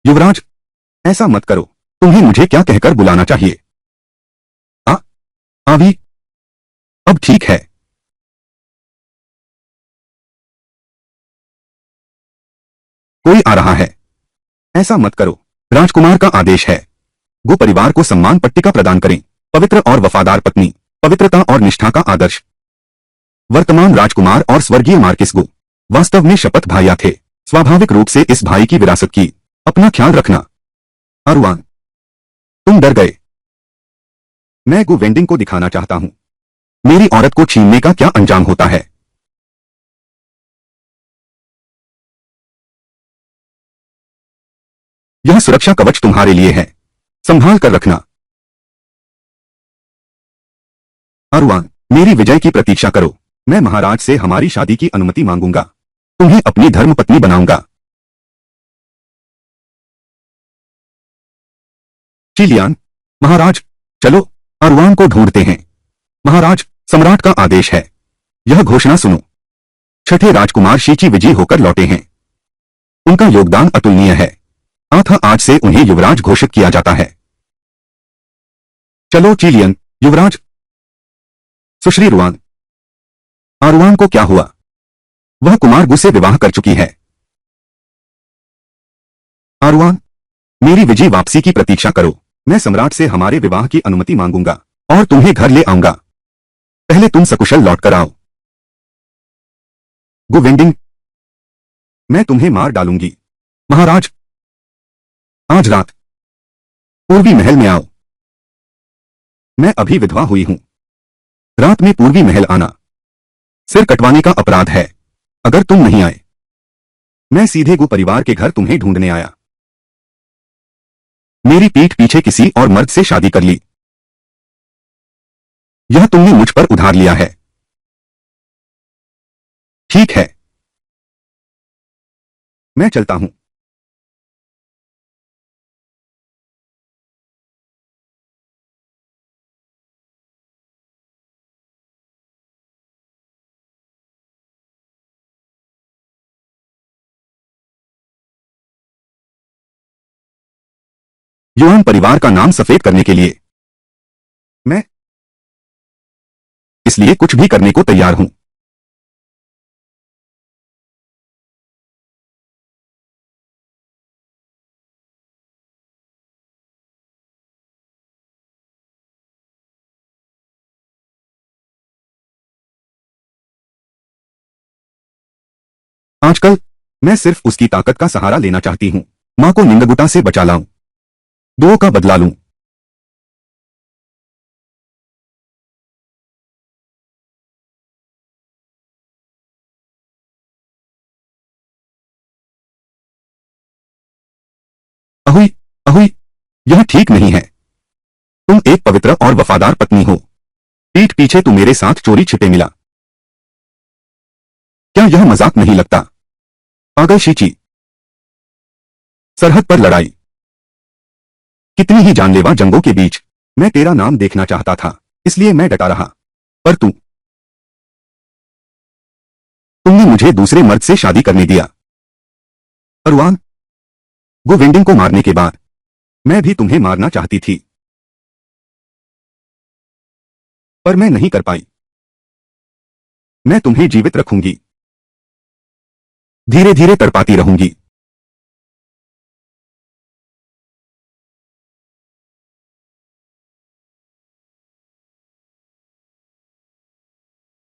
युवराज, ऐसा मत करो। तुम्हें मुझे क्या कहकर बुलाना चाहिए? आ आवी। अब ठीक है। कोई आ रहा है। ऐसा मत करो। राजकुमार का आदेश है। गो परिवार को सम्मान पट्टिका प्रदान करें। पवित्र और वफादार पत्नी, पवित्रता और निष्ठा का आदर्श। वर्तमान राजकुमार और स्वर्गीय मार्किस गो वास्तव में शपथ भाइया थे। स्वाभाविक रूप से इस भाई की विरासत की। अपना ख्याल रखना। अरुआन, तुम डर गए। मैं गो वेंडिंग को दिखाना चाहता हूं। मेरी औरत को छीनने का क्या अंजाम होता है। यह सुरक्षा कवच तुम्हारे लिए है। संभाल कर रखना। अरुआन, मेरी विजय की प्रतीक्षा करो। मैं महाराज से हमारी शादी की अनुमति मांगूंगा। तुम्हें अपनी धर्मपत्नी बनाऊंगा। चिलियान, महाराज, चलो अरुआन को ढूंढते हैं। महाराज, सम्राट का आदेश है। यह घोषणा सुनो। छठे राजकुमार शीची विजयी होकर लौटे हैं। उनका योगदान अतुलनीय है। अतः आज से उन्हें युवराज घोषित किया जाता है। चलो चिलियन। युवराज। सुश्री रुआन। आरुआन को क्या हुआ? वह कुमार गु से विवाह कर चुकी है। आरुआन, मेरी विजयी वापसी की प्रतीक्षा करो। मैं सम्राट से हमारे विवाह की अनुमति मांगूंगा और तुम्हें घर ले आऊंगा। पहले तुम सकुशल लौट कर आओ। गु वेंडिंग, मैं तुम्हें मार डालूंगी। महाराज, आज रात पूर्वी महल में आओ। मैं अभी विधवा हुई हूं। रात में पूर्वी महल आना सिर कटवाने का अपराध है। अगर तुम नहीं आए, मैं सीधे गु परिवार के घर तुम्हें ढूंढने आया। मेरी पीठ पीछे किसी और मर्द से शादी कर ली। यह तुमने मुझ पर उधार लिया है। ठीक है, मैं चलता हूं। युआन परिवार का नाम सफेद करने के लिए मैं इसलिए कुछ भी करने को तैयार हूं। आजकल मैं सिर्फ उसकी ताकत का सहारा लेना चाहती हूं। मां को निंदगुटा से बचा लाऊं। दुओ का बदला लूं। अहुई, अहुई, यह ठीक नहीं है। तुम एक पवित्र और वफादार पत्नी हो। पीठ पीछे तू मेरे साथ चोरी छिपे मिला। क्या यह मजाक नहीं लगता? पागल शीची। सरहद पर लड़ाई। कितनी ही जानलेवा जंगों के बीच मैं तेरा नाम देखना चाहता था, इसलिए मैं डटा रहा। पर तुमने मुझे दूसरे मर्द से शादी करने दिया। अरुआन, गो वेंडिंग को मारने के बाद मैं भी तुम्हें मारना चाहती थी, पर मैं नहीं कर पाई। मैं तुम्हें जीवित रखूंगी। धीरे धीरे तड़पाती रहूंगी।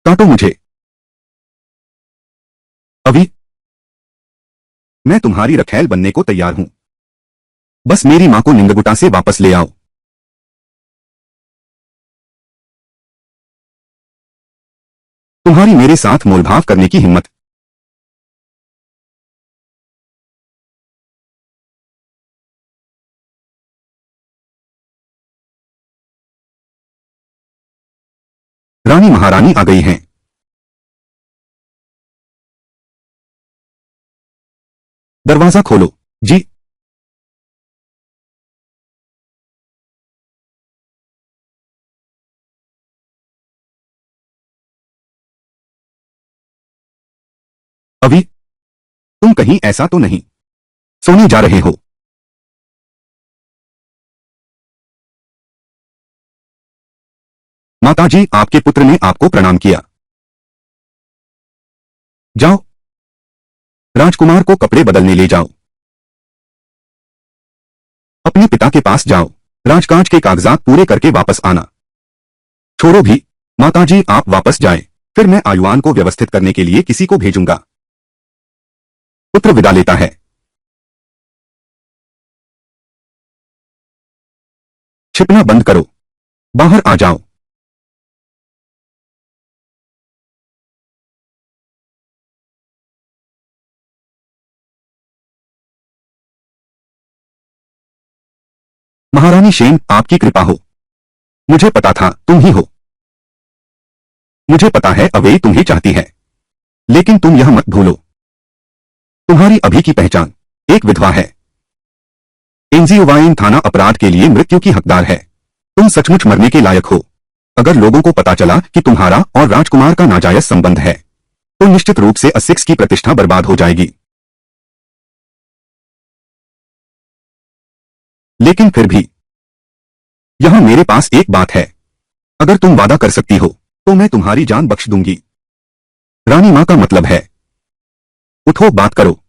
काटो मुझे। अभी मैं तुम्हारी रखैल बनने को तैयार हूं। बस मेरी मां को निंदगुटा से वापस ले आओ। तुम्हारी मेरे साथ मोलभाव करने की हिम्मत। रानी महारानी आ गई हैं। दरवाजा खोलो। जी। अभी तुम कहीं ऐसा तो नहीं सोने जा रहे हो? माताजी, आपके पुत्र ने आपको प्रणाम किया। जाओ, राजकुमार को कपड़े बदलने ले जाओ। अपने पिता के पास जाओ, राजकाज के कागजात पूरे करके वापस आना। छोड़ो भी, माताजी आप वापस जाएं, फिर मैं आयुआन को व्यवस्थित करने के लिए किसी को भेजूंगा। पुत्र विदा लेता है। छिपना बंद करो, बाहर आ जाओ। महारानी शेन, आपकी कृपा हो। मुझे पता था तुम ही हो। मुझे पता है अवेई तुम्हें चाहती है, लेकिन तुम यह मत भूलो, तुम्हारी अभी की पहचान एक विधवा है। एंजियोवाइन थाना अपराध के लिए मृत्यु की हकदार है। तुम सचमुच मरने के लायक हो। अगर लोगों को पता चला कि तुम्हारा और राजकुमार का नाजायज संबंध है, तो निश्चित रूप से एसेक्स की प्रतिष्ठा बर्बाद हो जाएगी। लेकिन फिर भी यहां मेरे पास एक बात है। अगर तुम वादा कर सकती हो, तो मैं तुम्हारी जान बख्श दूंगी। रानी मां का मतलब है। उठो, बात करो।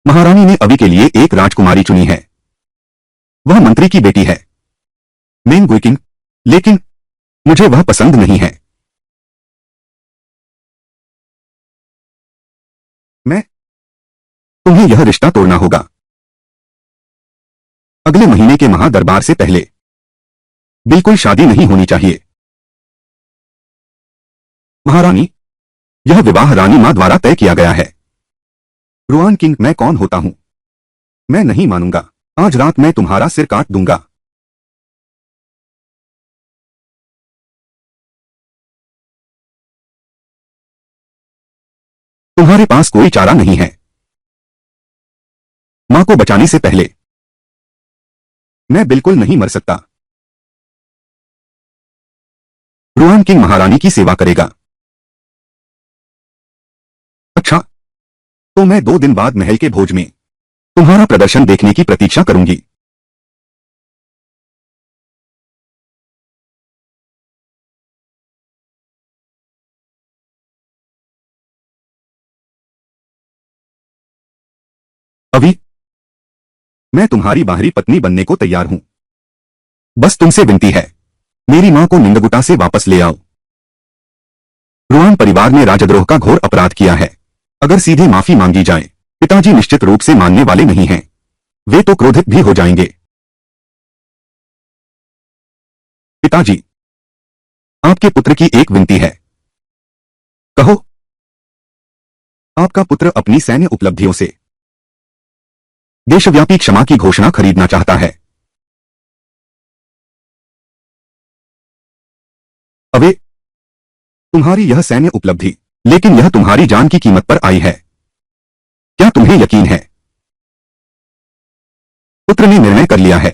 महारानी ने अभी के लिए एक राजकुमारी चुनी है। वह मंत्री की बेटी है, मेन गुइकिंग, लेकिन मुझे वह पसंद नहीं है। मैं तुम्हें यह रिश्ता तोड़ना होगा। अगले महीने के महादरबार से पहले बिल्कुल शादी नहीं होनी चाहिए। महारानी, यह विवाह रानी मां द्वारा तय किया गया है। रुआन किंग, मैं कौन होता हूं? मैं नहीं मानूंगा। आज रात मैं तुम्हारा सिर काट दूंगा। तुम्हारे पास कोई चारा नहीं है। मां को बचाने से पहले मैं बिल्कुल नहीं मर सकता। रुआन किंग महारानी की सेवा करेगा। अच्छा, तो मैं 2 दिन बाद महल के भोज में तुम्हारा प्रदर्शन देखने की प्रतीक्षा करूंगी। अभी मैं तुम्हारी बाहरी पत्नी बनने को तैयार हूं। बस तुमसे विनती है, मेरी मां को निंदगुटा से वापस ले आओ। रुआन परिवार ने राजद्रोह का घोर अपराध किया है। अगर सीधे माफी मांगी जाए, पिताजी निश्चित रूप से मानने वाले नहीं हैं। वे तो क्रोधित भी हो जाएंगे। पिताजी, आपके पुत्र की एक विनती है। कहो। आपका पुत्र अपनी सैन्य उपलब्धियों से देशव्यापी क्षमा की घोषणा खरीदना चाहता है। अबे, तुम्हारी यह सैन्य उपलब्धि, लेकिन यह तुम्हारी जान की कीमत पर आई है। क्या तुम्हें यकीन है? पुत्र ने निर्णय कर लिया है।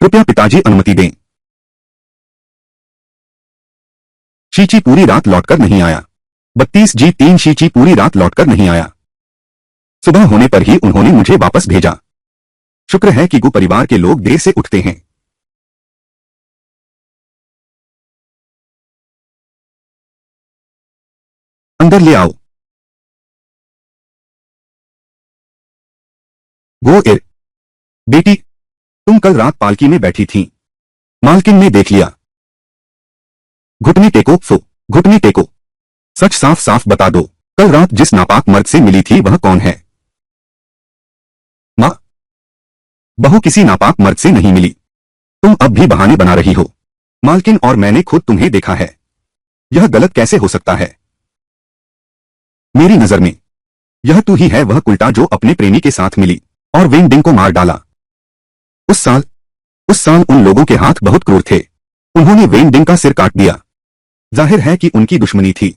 कृपया पिताजी अनुमति दें। शीची पूरी रात लौटकर नहीं आया। 32G3 शीची पूरी रात लौटकर नहीं आया। सुबह होने पर ही उन्होंने मुझे वापस भेजा। शुक्र है कि गु परिवार के लोग देर से उठते हैं। अंदर ले आओ। गो एर, बेटी, तुम कल रात पालकी में बैठी थीं। मालकिन ने देख लिया। घुटने टेको फो, घुटने टेको। सच साफ साफ बता दो, कल रात जिस नापाक मर्द से मिली थी वह कौन है? मां, बहू किसी नापाक मर्द से नहीं मिली। तुम अब भी बहाने बना रही हो। मालकिन और मैंने खुद तुम्हें देखा है। यह गलत कैसे हो सकता है? मेरी नजर में यह तू ही है वह कुल्टा जो अपने प्रेमी के साथ मिली और वेंडिंग को मार डाला। उस साल उन लोगों के हाथ बहुत क्रूर थे। उन्होंने वेंडिंग का सिर काट दिया। जाहिर है कि उनकी दुश्मनी थी।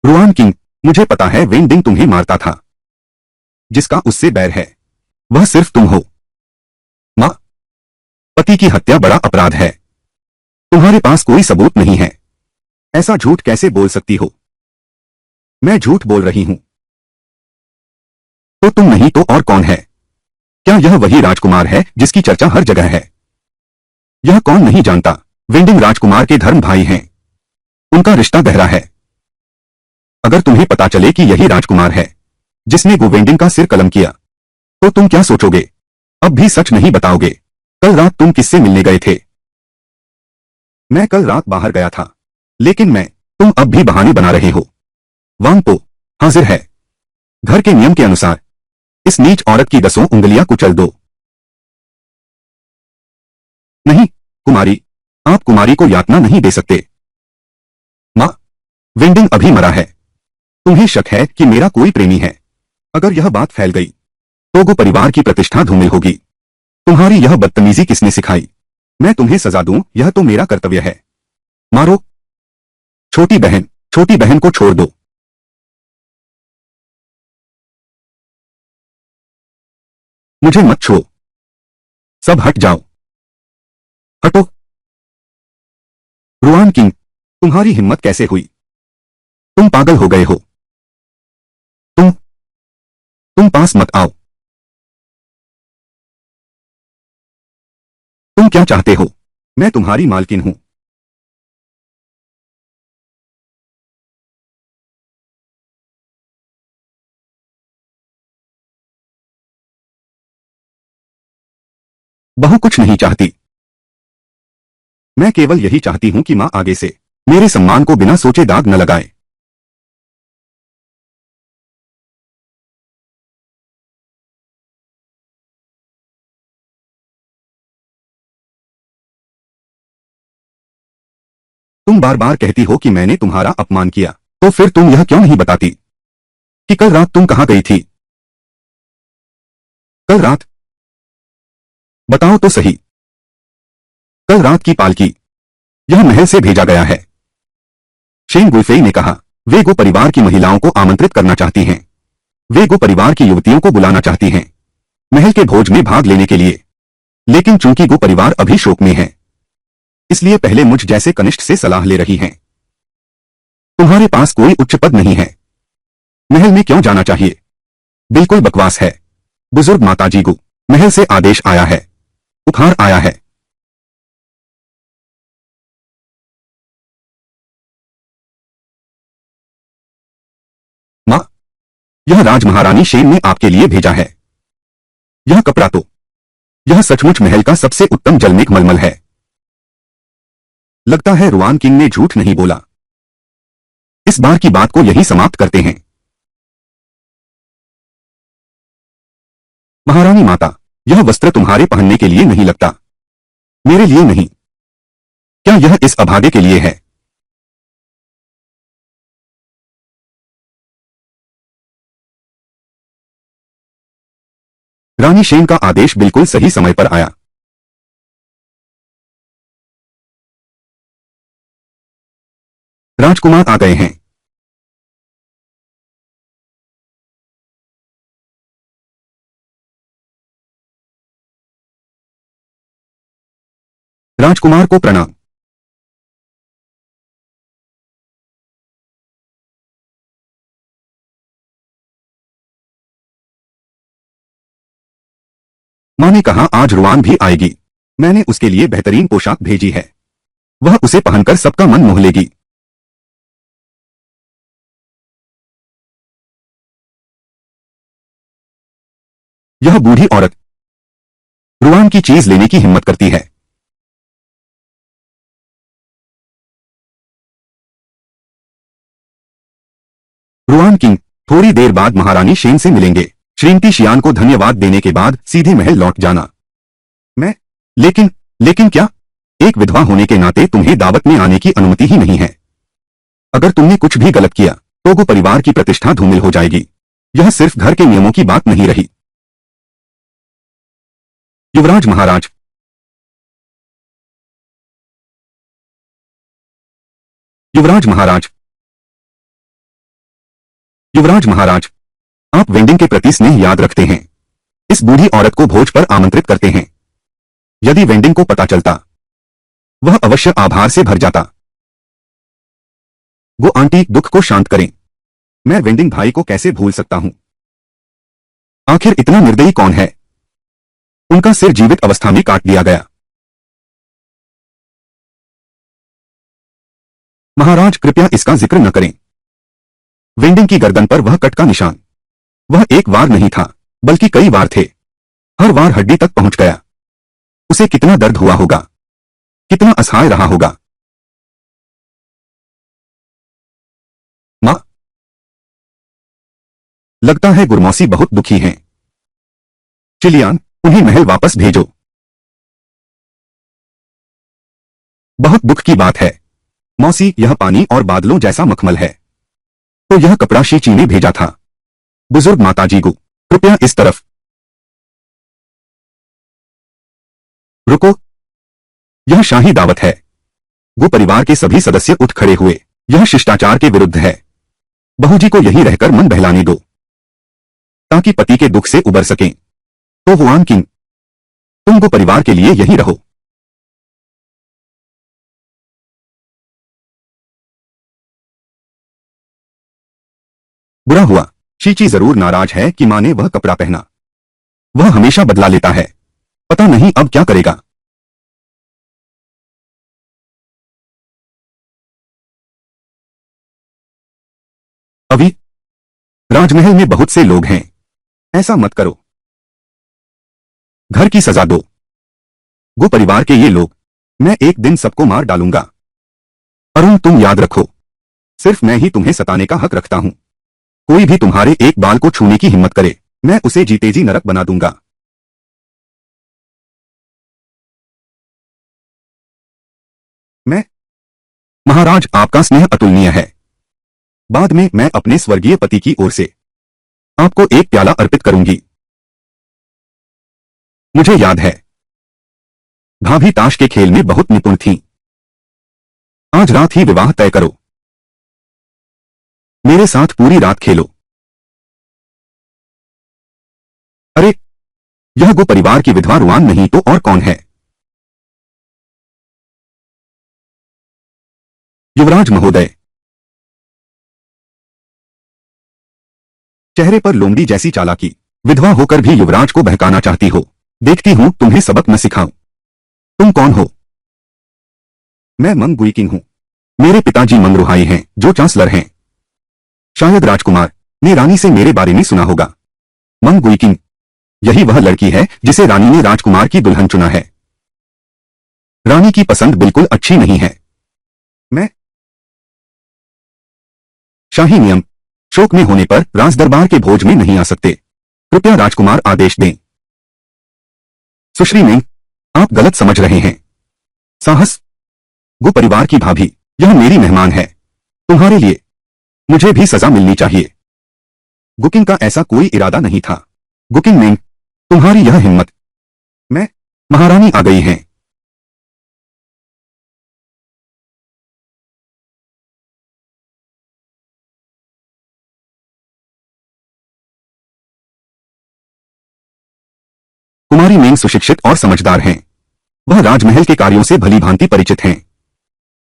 रुआन किंग, मुझे पता है वेंडिंग तुम्हें मारता था। जिसका उससे बैर है, वह सिर्फ तुम हो। मां, पति की हत्या बड़ा अपराध है। तुम्हारे पास कोई सबूत नहीं है। ऐसा झूठ कैसे बोल सकती हो? मैं झूठ बोल रही हूं तो तुम नहीं तो और कौन है? क्या यह वही राजकुमार है जिसकी चर्चा हर जगह है? यह कौन नहीं जानता, वेंडिंग राजकुमार के धर्म भाई हैं। उनका रिश्ता गहरा है। अगर तुम्हें पता चले कि यही राजकुमार है जिसने गोवेंडिंग का सिर कलम किया, तो तुम क्या सोचोगे? अब भी सच नहीं बताओगे? कल रात तुम किससे मिलने गए थे? मैं कल रात बाहर गया था, लेकिन तुम अब भी बहाने बना रहे हो। वांग तो हाजिर है। घर के नियम के अनुसार इस नीच औरत की 10 उंगलियां कुचल दो। नहीं, कुमारी, आप कुमारी को यातना नहीं दे सकते। मां, वेंडिंग अभी मरा है। तुम्हें शक है कि मेरा कोई प्रेमी है। अगर यह बात फैल गई तो गो परिवार की प्रतिष्ठा धूमिल होगी। तुम्हारी यह बदतमीजी किसने सिखाई? मैं तुम्हें सजा दूं, यह तो मेरा कर्तव्य है। मारो। छोटी बहन को छोड़ दो। मुझे मत छुओ। सब हट जाओ। हटो। रुआन किंग, तुम्हारी हिम्मत कैसे हुई? तुम पागल हो गए हो। तुम तुम पास मत आओ। तुम क्या चाहते हो? मैं तुम्हारी मालकिन हूं। बहू कुछ नहीं चाहती। मैं केवल यही चाहती हूं कि मां आगे से मेरे सम्मान को बिना सोचे दाग न लगाए। तुम बार बार कहती हो कि मैंने तुम्हारा अपमान किया, तो फिर तुम यह क्यों नहीं बताती कि कल रात तुम कहां गई थी? कल रात? बताओ तो सही। कल रात की पालकी यह महल से भेजा गया है। शेन गुइफेई ने कहा, वे गो परिवार की महिलाओं को आमंत्रित करना चाहती हैं। वे गो परिवार की युवतियों को बुलाना चाहती हैं महल के भोज में भाग लेने के लिए। लेकिन चूंकि गो परिवार अभी शोक में है, इसलिए पहले मुझ जैसे कनिष्ठ से सलाह ले रही हैं। तुम्हारे पास कोई उच्च पद नहीं है, महल में क्यों जाना चाहिए? बिल्कुल बकवास है। बुजुर्ग माताजी गो, महल से आदेश आया है, उपहार आया है। मां, यह राज महारानी शेन ने आपके लिए भेजा है। यह कपड़ा तो, यह सचमुच महल का सबसे उत्तम जलमेघ मलमल है। लगता है रुआन किंग ने झूठ नहीं बोला। इस बार की बात को यही समाप्त करते हैं। महारानी माता, यह वस्त्र तुम्हारे पहनने के लिए नहीं लगता। मेरे लिए नहीं। क्या यह इस अभागे के लिए है? रानी शेन का आदेश बिल्कुल सही समय पर आया। राजकुमार आ गए हैं। राजकुमार को प्रणाम। मां ने कहा आज रुआन भी आएगी। मैंने उसके लिए बेहतरीन पोशाक भेजी है। वह उसे पहनकर सबका मन मोह लेगी। यह बूढ़ी औरत रुआन की चीज लेने की हिम्मत करती है। रुआन किंग थोड़ी देर बाद महारानी शेन से मिलेंगे। श्रीमती शियान को धन्यवाद देने के बाद सीधे महल लौट जाना। मैं? लेकिन लेकिन क्या? एक विधवा होने के नाते तुम्हें दावत में आने की अनुमति ही नहीं है। अगर तुमने कुछ भी गलत किया तो गो परिवार की प्रतिष्ठा धूमिल हो जाएगी। यह सिर्फ घर के नियमों की बात नहीं रही। युवराज महाराज, युवराज महाराज, युवराज महाराज, आप वेंडिंग के प्रति स्नेह याद रखते हैं। इस बूढ़ी औरत को भोज पर आमंत्रित करते हैं। यदि वेंडिंग को पता चलता, वह अवश्य आभार से भर जाता। वो आंटी दुख को शांत करें। मैं वेंडिंग भाई को कैसे भूल सकता हूं? आखिर इतना निर्दयी कौन है? उनका सिर जीवित अवस्था में काट दिया गया। महाराज कृपया इसका जिक्र न करें। वेंडिंग की गर्दन पर वह कट का निशान, वह एक बार नहीं था बल्कि कई बार थे। हर बार हड्डी तक पहुंच गया। उसे कितना दर्द हुआ होगा, कितना असहाय रहा होगा। मां, लगता है गुरमौसी बहुत दुखी हैं। चिलियान, उन्हें महल वापस भेजो। बहुत दुख की बात है मौसी, यह पानी और बादलों जैसा मखमल है। तो यह कपड़ा शीची ने भेजा था। बुजुर्ग माताजी को कृपया इस तरफ रुको, यह शाही दावत है। वो परिवार के सभी सदस्य उठ खड़े हुए। यह शिष्टाचार के विरुद्ध है। बहूजी को यहीं रहकर मन बहलाने दो ताकि पति के दुख से उबर सकें। तो हुआन किंग, तुम को परिवार के लिए यहीं रहो। बुरा हुआ, शीची जरूर नाराज है कि मां ने वह कपड़ा पहना। वह हमेशा बदला लेता है। पता नहीं अब क्या करेगा। अभी राजमहल में बहुत से लोग हैं। ऐसा मत करो। घर की सजा दो। वो परिवार के ये लोग, मैं एक दिन सबको मार डालूंगा। अरुण, तुम याद रखो, सिर्फ मैं ही तुम्हें सताने का हक रखता हूं। कोई भी तुम्हारे एक बाल को छूने की हिम्मत करे, मैं उसे जीते जी नरक बना दूंगा। मैं महाराज, आपका स्नेह अतुलनीय है। बाद में मैं अपने स्वर्गीय पति की ओर से आपको एक प्याला अर्पित करूंगी। मुझे याद है भाभी ताश के खेल में बहुत निपुण थीं। आज रात ही विवाह तय करो। मेरे साथ पूरी रात खेलो। अरे, यह गो परिवार की विधवा रुआन नहीं तो और कौन है? युवराज महोदय, चेहरे पर लोमड़ी जैसी चालाकी। विधवा होकर भी युवराज को बहकाना चाहती हो। देखती हूं तुम्हें सबक न सिखाऊं। तुम कौन हो? मैं मंग गुइकिंग हूं। मेरे पिताजी मंगरुहाई हैं जो चांसलर हैं। शायद राजकुमार ने रानी से मेरे बारे में सुना होगा। मंग गुइकिंग, यही वह लड़की है जिसे रानी ने राजकुमार की दुल्हन चुना है। रानी की पसंद बिल्कुल अच्छी नहीं है। मैं शाही नियम, शोक में होने पर राजदरबार के भोज में नहीं आ सकते। कृपया राजकुमार आदेश दें। सुश्री मिंग, आप गलत समझ रहे हैं। साहस, गो परिवार की भाभी, यह मेरी मेहमान है। तुम्हारे लिए मुझे भी सजा मिलनी चाहिए। गुकिंग का ऐसा कोई इरादा नहीं था। गुकिंग मिंग, तुम्हारी यह हिम्मत। मैं महारानी आ गई हैं। कुमारी मेंग सुशिक्षित और समझदार हैं। वह राजमहल के कार्यों से भली भांति परिचित हैं।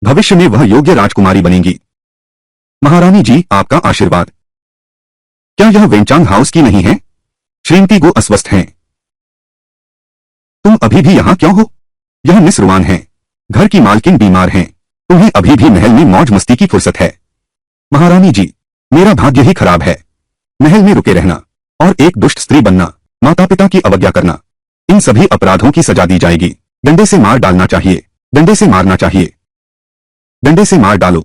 भविष्य में वह योग्य राजकुमारी बनेंगी। महारानी जी, आपका आशीर्वाद। क्या यह वेंचांग हाउस की नहीं है? श्रीमती गो अस्वस्थ हैं। तुम अभी भी यहाँ क्यों हो? यह मिस रुआन है। घर की मालकिन बीमार हैं। तुम्हें अभी भी महल में मौज मस्ती की फुर्सत है। महारानी जी, मेरा भाग्य ही खराब है। महल में रुके रहना और एक दुष्ट स्त्री बनना, माता पिता की अवज्ञा करना, इन सभी अपराधों की सजा दी जाएगी। डंडे से मार डालना चाहिए। डंडे से मारना चाहिए। डंडे से मार डालो।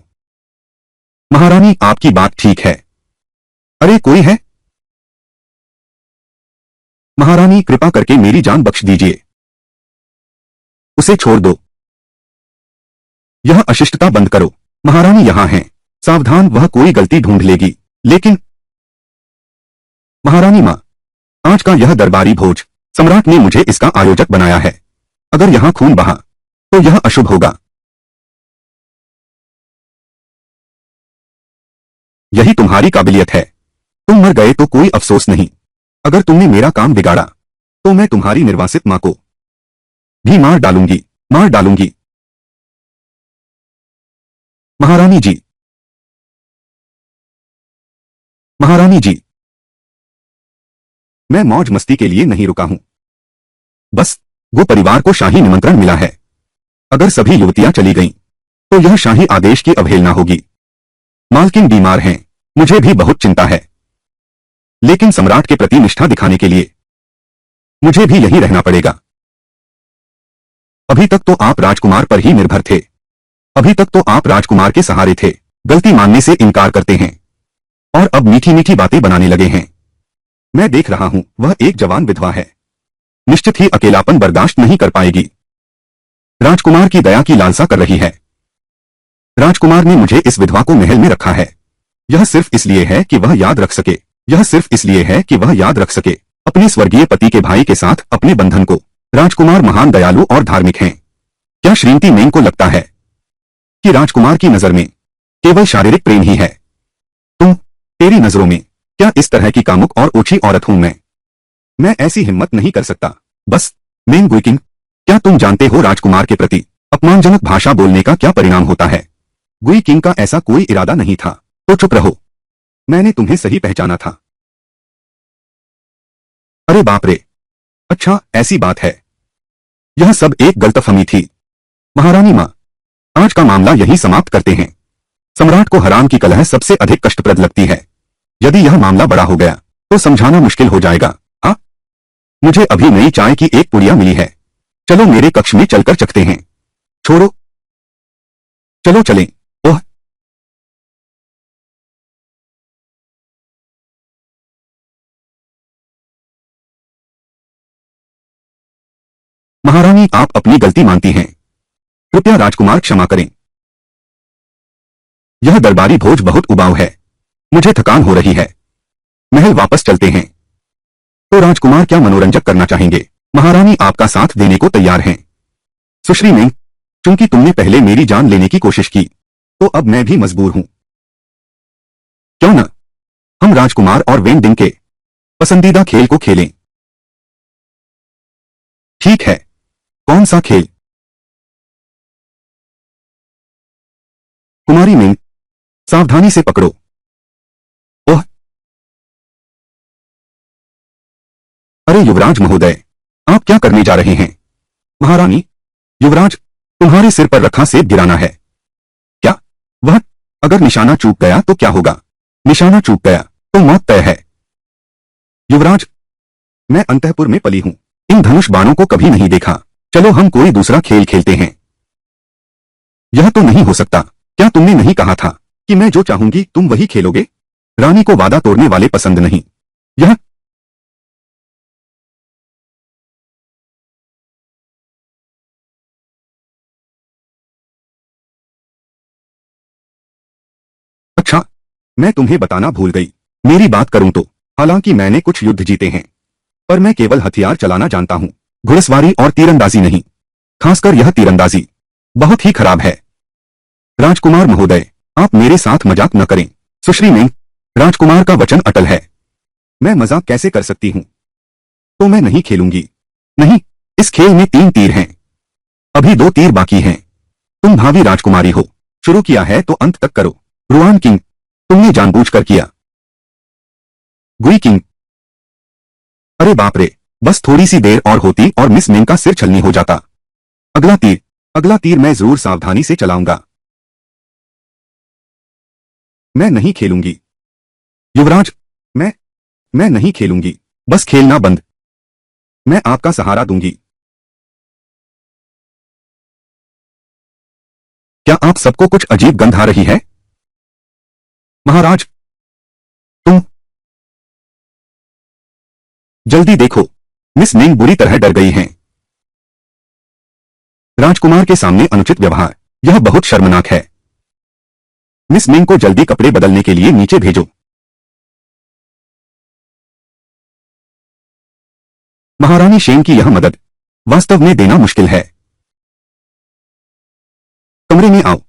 महारानी, आपकी बात ठीक है। अरे, कोई है? महारानी, कृपा करके मेरी जान बख्श दीजिए। उसे छोड़ दो। यह अशिष्टता बंद करो। महारानी यहाँ हैं। सावधान, वह कोई गलती ढूंढ लेगी। लेकिन महारानी मां, आज का यह दरबारी भोज, सम्राट ने मुझे इसका आयोजक बनाया है। अगर यहां खून बहा तो यह अशुभ होगा। यही तुम्हारी काबिलियत है। तुम मर गए तो कोई अफसोस नहीं। अगर तुमने मेरा काम बिगाड़ा तो मैं तुम्हारी निर्वासित मां को भी मार डालूंगी, मार डालूंगी। महारानी जी, महारानी जी, मैं मौज मस्ती के लिए नहीं रुका हूं। बस वो परिवार को शाही निमंत्रण मिला है। अगर सभी युवतियां चली गईं, तो यह शाही आदेश की अवहेलना होगी। मालकिन बीमार हैं, मुझे भी बहुत चिंता है। लेकिन सम्राट के प्रति निष्ठा दिखाने के लिए मुझे भी यहीं रहना पड़ेगा। अभी तक तो आप राजकुमार पर ही निर्भर थे। अभी तक तो आप राजकुमार के सहारे थे। गलती मानने से इनकार करते हैं और अब मीठी मीठी बातें बनाने लगे हैं। मैं देख रहा हूं, वह एक जवान विधवा है। निश्चित ही अकेलापन बर्दाश्त नहीं कर पाएगी। राजकुमार की दया की लालसा कर रही है। राजकुमार ने मुझे इस विधवा को महल में रखा है। यह सिर्फ इसलिए है कि वह याद रख सके। यह सिर्फ इसलिए है कि वह याद रख सके अपने स्वर्गीय पति के भाई के साथ अपने बंधन को। राजकुमार महान, दयालु और धार्मिक हैं। क्या श्रीमती मेंग को लगता है कि राजकुमार की नजर में केवल शारीरिक प्रेम ही है? तेरी नजरों में क्या इस तरह की कामुक और ओछी औरत हूं मैं ऐसी हिम्मत नहीं कर सकता। बस मेंग गुइकिंग, क्या तुम जानते हो राजकुमार के प्रति अपमानजनक भाषा बोलने का क्या परिणाम होता है? गुई किंग का ऐसा कोई इरादा नहीं था। तो चुप रहो, मैंने तुम्हें सही पहचाना था। अरे बाप रे, अच्छा ऐसी बात है। यह सब एक गलतफहमी थी। महारानी माँ, आज का मामला यहीं समाप्त करते हैं। सम्राट को हराम की कलह सबसे अधिक कष्टप्रद लगती है। यदि यह मामला बड़ा हो गया तो समझाना मुश्किल हो जाएगा। हाँ, मुझे अभी नई चाय की एक पुड़िया मिली है। चलो मेरे कक्ष में चलकर चखते हैं। छोड़ो, चलो चलें। ओह, महारानी आप अपनी गलती मानती हैं। कृपया राजकुमार क्षमा करें। यह दरबारी भोज बहुत उबाऊ है। मुझे थकान हो रही है। महल वापस चलते हैं। तो राजकुमार क्या मनोरंजक करना चाहेंगे? महारानी आपका साथ देने को तैयार हैं। सुश्री मेंग, चूंकि तुमने पहले मेरी जान लेने की कोशिश की, तो अब मैं भी मजबूर हूं। क्यों न हम राजकुमार और वेन डिंग के पसंदीदा खेल को खेलें? ठीक है, कौन सा खेल? कुमारी मेंग, सावधानी से पकड़ो। ओह, अरे युवराज महोदय, आप क्या करने जा रहे हैं? महारानी, युवराज, तुम्हारे सिर पर रखा सेब गिराना है। क्या? वह, अगर निशाना चूक गया तो क्या होगा? निशाना चूक गया तो मौत तय है। युवराज, मैं अंतःपुर में पली हूं। इन धनुष बाणों को कभी नहीं देखा। चलो हम कोई दूसरा खेल खेलते हैं। यह तो नहीं हो सकता। क्या तुमने नहीं कहा था कि मैं जो चाहूंगी तुम वही खेलोगे? रानी को वादा तोड़ने वाले पसंद नहीं। यह, अच्छा, मैं तुम्हें बताना भूल गई। मेरी बात करूं तो हालांकि मैंने कुछ युद्ध जीते हैं, पर मैं केवल हथियार चलाना जानता हूं, घुड़सवारी और तीरंदाजी नहीं। खासकर यह तीरंदाजी बहुत ही खराब है। राजकुमार महोदय, आप मेरे साथ मजाक न करें। सुश्री मेंग, राजकुमार का वचन अटल है। मैं मजाक कैसे कर सकती हूँ? तो मैं नहीं खेलूंगी। नहीं, इस खेल में 3 तीर हैं। अभी 2 तीर बाकी हैं। तुम भावी राजकुमारी हो। शुरू किया है तो अंत तक करो। रुआन किंग, तुमने जानबूझकर किया। गुई किंग, अरे बाप रे, बस थोड़ी सी देर और होती और मिस मेंग का सिर छलनी हो जाता। अगला तीर, अगला तीर मैं जरूर सावधानी से चलाऊंगा। मैं नहीं खेलूंगी। युवराज, मैं मैं नहीं खेलूंगी। बस खेलना बंद। मैं आपका सहारा दूंगी। क्या आप सबको कुछ अजीब गंध आ रही है? महाराज, तुम जल्दी देखो, मिस मेंग बुरी तरह डर गई हैं। राजकुमार के सामने अनुचित व्यवहार, यह बहुत शर्मनाक है। मिस मेंग को जल्दी कपड़े बदलने के लिए नीचे भेजो। महारानी शेन की यह मदद वास्तव में देना मुश्किल है। कमरे में आओ।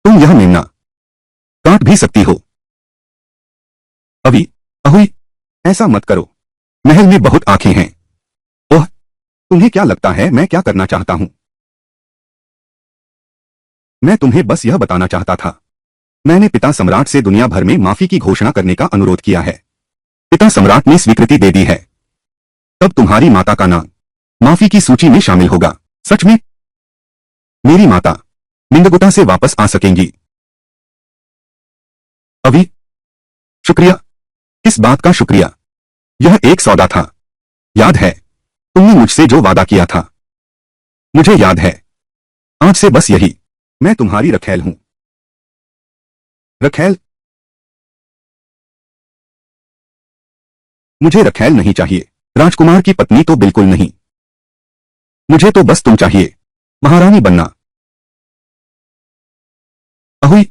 तुम यह मेमना काट भी सकती हो। अभी अहुई, ऐसा मत करो। महल में बहुत आंखें हैं। ओह, तुम्हें क्या लगता है मैं क्या करना चाहता हूं? मैं तुम्हें बस यह बताना चाहता था। मैंने पिता सम्राट से दुनिया भर में माफी की घोषणा करने का अनुरोध किया है। पिता सम्राट ने स्वीकृति दे दी है। तब तुम्हारी माता का नाम माफी की सूची में शामिल होगा। सच में? मेरी माता निंदगुटा से वापस आ सकेंगी। अभी शुक्रिया। किस बात का शुक्रिया? यह एक सौदा था। याद है तुमने मुझसे जो वादा किया था? मुझे याद है। आज से बस यही। मैं तुम्हारी रखैल हूं। रखैल? मुझे रखैल नहीं चाहिए। राजकुमार की पत्नी तो बिल्कुल नहीं। मुझे तो बस तुम चाहिए। महारानी बनना। अहुई,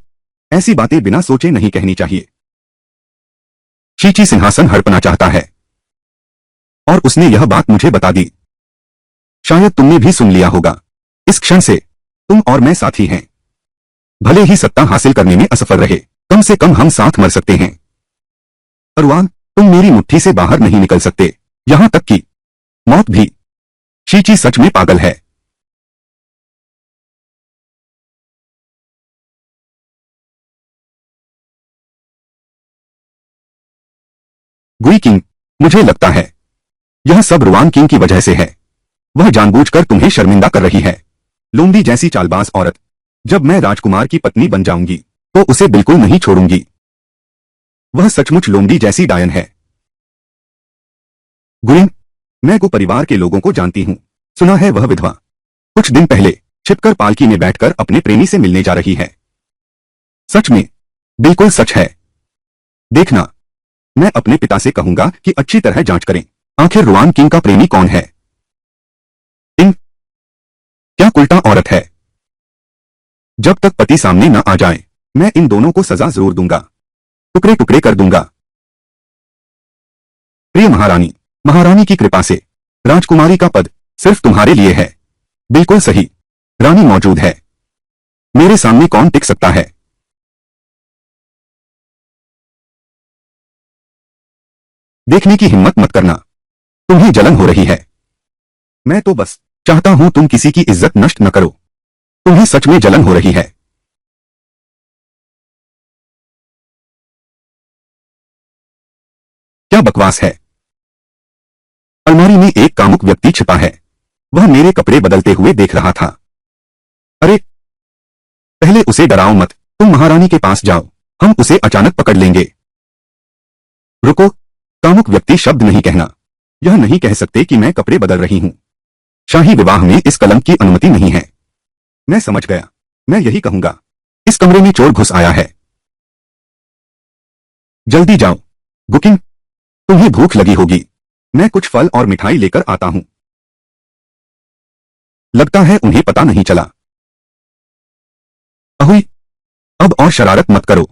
ऐसी बातें बिना सोचे नहीं कहनी चाहिए। शीची सिंहासन हड़पना चाहता है और उसने यह बात मुझे बता दी। शायद तुमने भी सुन लिया होगा। इस क्षण से तुम और मैं साथी हैं। भले ही सत्ता हासिल करने में असफल रहे, कम से कम हम साथ मर सकते हैं। अरुआन, तुम मेरी मुट्ठी से बाहर नहीं निकल सकते, यहां तक कि मौत भी। शीची सच में पागल है। गुई किंग, मुझे लगता है यह सब रुआन किंग की वजह से है। वह जानबूझकर तुम्हें शर्मिंदा कर रही है। लोमड़ी जैसी चालबाज औरत। जब मैं राजकुमार की पत्नी बन जाऊंगी तो उसे बिल्कुल नहीं छोड़ूंगी। वह सचमुच लोमड़ी जैसी डायन है। गुरिन, मैं को परिवार के लोगों को जानती हूँ। सुना है वह विधवा कुछ दिन पहले छिपकर पालकी में बैठकर अपने प्रेमी से मिलने जा रही है। सच में? बिल्कुल सच है। देखना, मैं अपने पिता से कहूंगा कि अच्छी तरह जांच करें। आखिर रुआन किंग का प्रेमी कौन है? किंग? क्या उल्टा औरत है। जब तक पति सामने न आ जाए मैं इन दोनों को सजा जरूर दूंगा। टुकड़े टुकड़े कर दूंगा। प्रिय महारानी, महारानी की कृपा से राजकुमारी का पद सिर्फ तुम्हारे लिए है। बिल्कुल सही। रानी मौजूद है। मेरे सामने कौन टिक सकता है? देखने की हिम्मत मत करना। तुम्हें जलन हो रही है। मैं तो बस चाहता हूं तुम किसी की इज्जत नष्ट न करो। तुम्हें सच में जलन हो रही है। क्या बकवास है। अलमारी में एक कामुक व्यक्ति छिपा है। वह मेरे कपड़े बदलते हुए देख रहा था। अरे, पहले उसे डराओ मत। तुम महारानी के पास जाओ। हम उसे अचानक पकड़ लेंगे। रुको, कामुक व्यक्ति शब्द नहीं कहना। यह नहीं कह सकते कि मैं कपड़े बदल रही हूं। शाही विवाह में इस कलंक की अनुमति नहीं है। मैं समझ गया। मैं यही कहूंगा। इस कमरे में चोर घुस आया है। जल्दी जाओ। गुकिंग, तुम्हें भूख लगी होगी। मैं कुछ फल और मिठाई लेकर आता हूं। लगता है उन्हें पता नहीं चला। अहुई, अब और शरारत मत करो।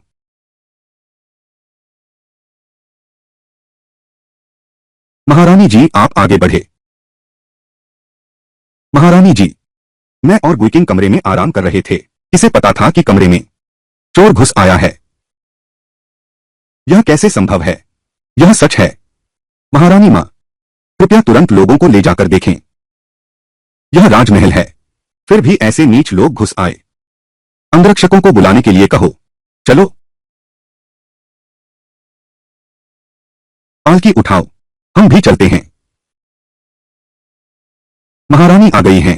महारानी जी, आप आगे बढ़े। महारानी जी, मैं और गुइकिंग कमरे में आराम कर रहे थे। किसे पता था कि कमरे में चोर घुस आया है? यह कैसे संभव है? यह सच है। महारानी मां, कृपया तुरंत लोगों को ले जाकर देखें। यह राजमहल है, फिर भी ऐसे नीच लोग घुस आए। अंगरक्षकों को बुलाने के लिए कहो। चलो, पालकी उठाओ। हम भी चलते हैं। महारानी आ गई हैं।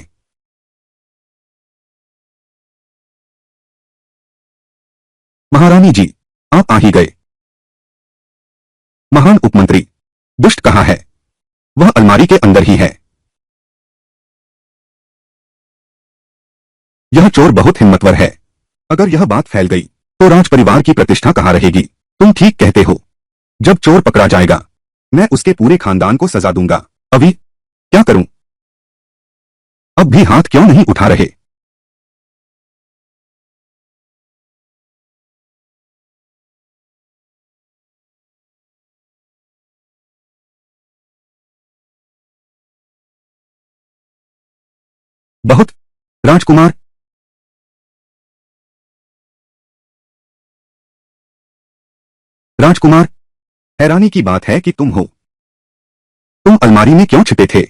महारानी जी, आप आ ही गए। महान उपमंत्री, दुष्ट कहाँ है? वह अलमारी के अंदर ही है। यह चोर बहुत हिम्मतवर है। अगर यह बात फैल गई तो राज परिवार की प्रतिष्ठा कहाँ रहेगी? तुम ठीक कहते हो। जब चोर पकड़ा जाएगा मैं उसके पूरे खानदान को सजा दूंगा। अभी क्या करूं? अब भी हाथ क्यों नहीं उठा रहे? बहुत। राजकुमार, राजकुमार, हैरानी की बात है कि तुम अलमारी में क्यों छिपे थे?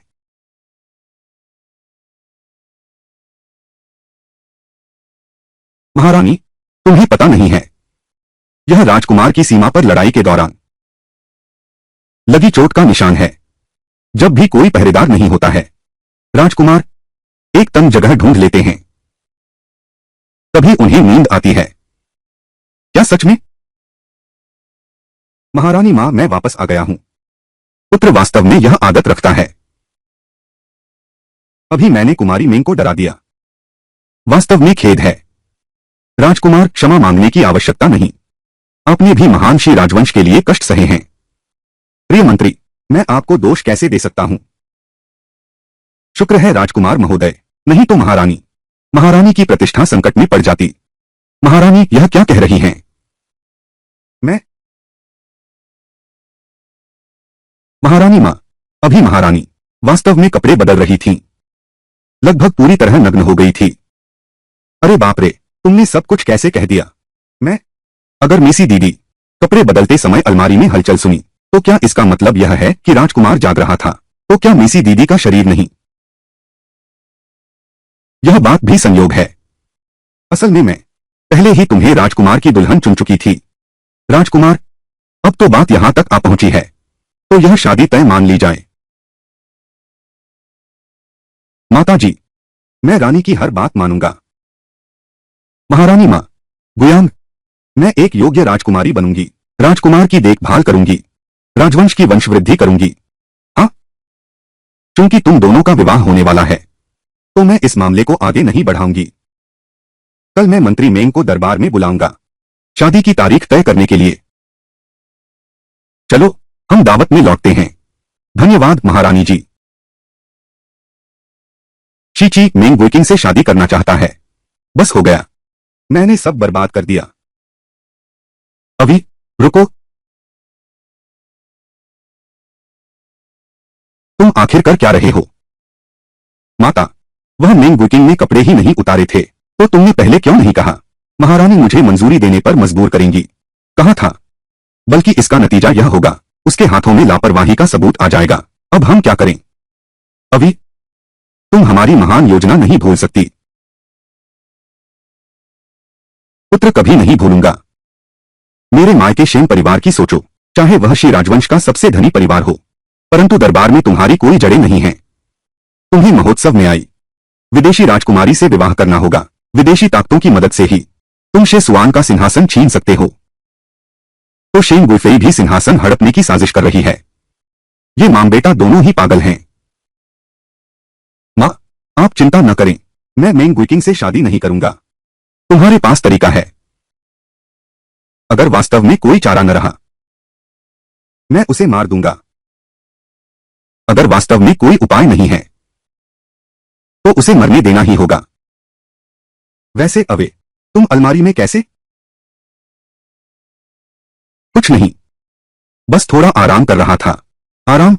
महारानी, तुम्हें पता नहीं है, यह राजकुमार की सीमा पर लड़ाई के दौरान लगी चोट का निशान है। जब भी कोई पहरेदार नहीं होता है, राजकुमार एक तंग जगह ढूंढ लेते हैं, तभी उन्हें नींद आती है। क्या सच में? महारानी मां, मैं वापस आ गया हूं। पुत्र वास्तव में यह आदत रखता है। अभी मैंने कुमारी मेंग को डरा दिया। वास्तव में खेद है। राजकुमार, क्षमा मांगने की आवश्यकता नहीं। आपने भी महान श्री राजवंश के लिए कष्ट सहे हैं। प्रिय मंत्री, मैं आपको दोष कैसे दे सकता हूं? शुक्र है राजकुमार महोदय, नहीं तो महारानी की प्रतिष्ठा संकट में पड़ जाती। महारानी, यह क्या कह रही हैं? मैं? महारानी मां, अभी महारानी वास्तव में कपड़े बदल रही थीं। लगभग पूरी तरह नग्न हो गई थी। अरे बाप रे, तुमने सब कुछ कैसे कह दिया? मैं? अगर मेसी दीदी कपड़े बदलते समय अलमारी में हलचल सुनी, तो क्या इसका मतलब यह है कि राजकुमार जाग रहा था? तो क्या मेसी दीदी का शरीर नहीं? यह बात भी संयोग है। असल में मैं पहले ही तुम्हें राजकुमार की दुल्हन चुन चुकी थी। राजकुमार, अब तो बात यहां तक आ पहुंची है, तो यह शादी तय मान ली जाए। माताजी, मैं रानी की हर बात मानूंगा। महारानी मां, गुयांग, मैं एक योग्य राजकुमारी बनूंगी, राजकुमार की देखभाल करूंगी, राजवंश की वंशवृद्धि करूंगी। हाँ, चूंकि तुम दोनों का विवाह होने वाला है, तो मैं इस मामले को आगे नहीं बढ़ाऊंगी। कल मैं मंत्री मेंग को दरबार में बुलाऊंगा, शादी की तारीख तय करने के लिए। चलो, हम दावत में लौटते हैं। धन्यवाद महारानी जी। शी मेंग गुइकिंग से शादी करना चाहता है। बस हो गया, मैंने सब बर्बाद कर दिया। अभी रुको, तुम आखिर कर क्या रहे हो? माता, वह मेंग गुइकिंग ने कपड़े ही नहीं उतारे थे, तो तुमने पहले क्यों नहीं कहा? महारानी मुझे मंजूरी देने पर मजबूर करेंगी, कहा था। बल्कि इसका नतीजा यह होगा, उसके हाथों में लापरवाही का सबूत आ जाएगा। अब हम क्या करें? अभी तुम हमारी महान योजना नहीं भूल सकती। पुत्र कभी नहीं भूलूंगा। मेरे मायके शेन परिवार की सोचो, चाहे वह श्री राजवंश का सबसे धनी परिवार हो, परंतु दरबार में तुम्हारी कोई जड़ें नहीं हैं। तुम्हें महोत्सव में आई विदेशी राजकुमारी से विवाह करना होगा। विदेशी ताकतों की मदद से ही तुम शेसुआन का सिंहासन छीन सकते हो। तो शेन गुइफेई भी सिंहासन हड़पने की साजिश कर रही है। ये मां बेटा दोनों ही पागल हैं। मां, आप चिंता न करें, मैं मेंग गुइकिंग से शादी नहीं करूंगा। तुम्हारे पास तरीका है। अगर वास्तव में कोई चारा न रहा, मैं उसे मार दूंगा। अगर वास्तव में कोई उपाय नहीं है, तो उसे मरने देना ही होगा। वैसे अवे, तुम अलमारी में कैसे? कुछ नहीं, बस थोड़ा आराम कर रहा था। आराम?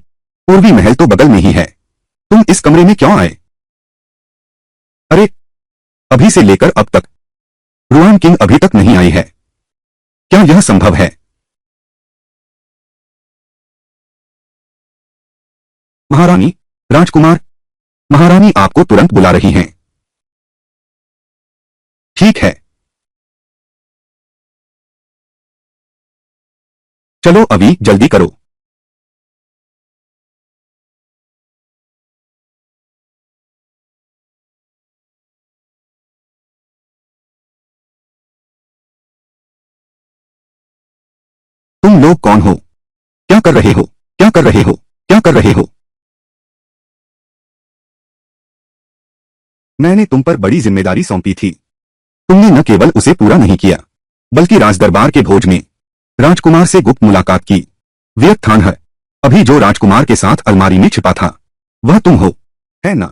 पूर्वी महल तो बगल में ही है, तुम इस कमरे में क्यों आए? अरे, अभी से लेकर अब तक रुआन किंग अभी तक नहीं आई है। क्या यह संभव है? महारानी, राजकुमार, महारानी आपको तुरंत बुला रही हैं। ठीक है, चलो अभी जल्दी करो। तुम लोग कौन हो? क्या कर रहे हो? क्या कर रहे हो? क्या कर रहे हो? मैंने तुम पर बड़ी जिम्मेदारी सौंपी थी। तुमने न केवल उसे पूरा नहीं किया, बल्कि राजदरबार के भोज में राजकुमार से गुप्त मुलाकात की। व्यर्थान है। अभी जो राजकुमार के साथ अलमारी में छिपा था, वह तुम हो, है ना?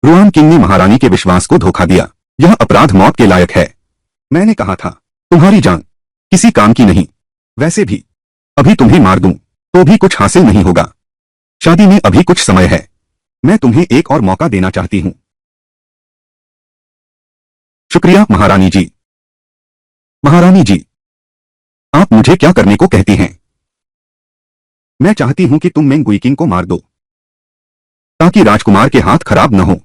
रुआन किंग ने महारानी के विश्वास को धोखा दिया। यह अपराध मौत के लायक है। मैंने कहा था, तुम्हारी जान किसी काम की नहीं। वैसे भी अभी तुम्हें मार दूं, तो भी कुछ हासिल नहीं होगा। शादी में अभी कुछ समय है। मैं तुम्हें एक और मौका देना चाहती हूं। शुक्रिया महारानी जी। महारानी जी, आप मुझे क्या करने को कहती हैं? मैं चाहती हूं कि तुम मेंग गुइकिंग को मार दो, ताकि राजकुमार के हाथ खराब न हो।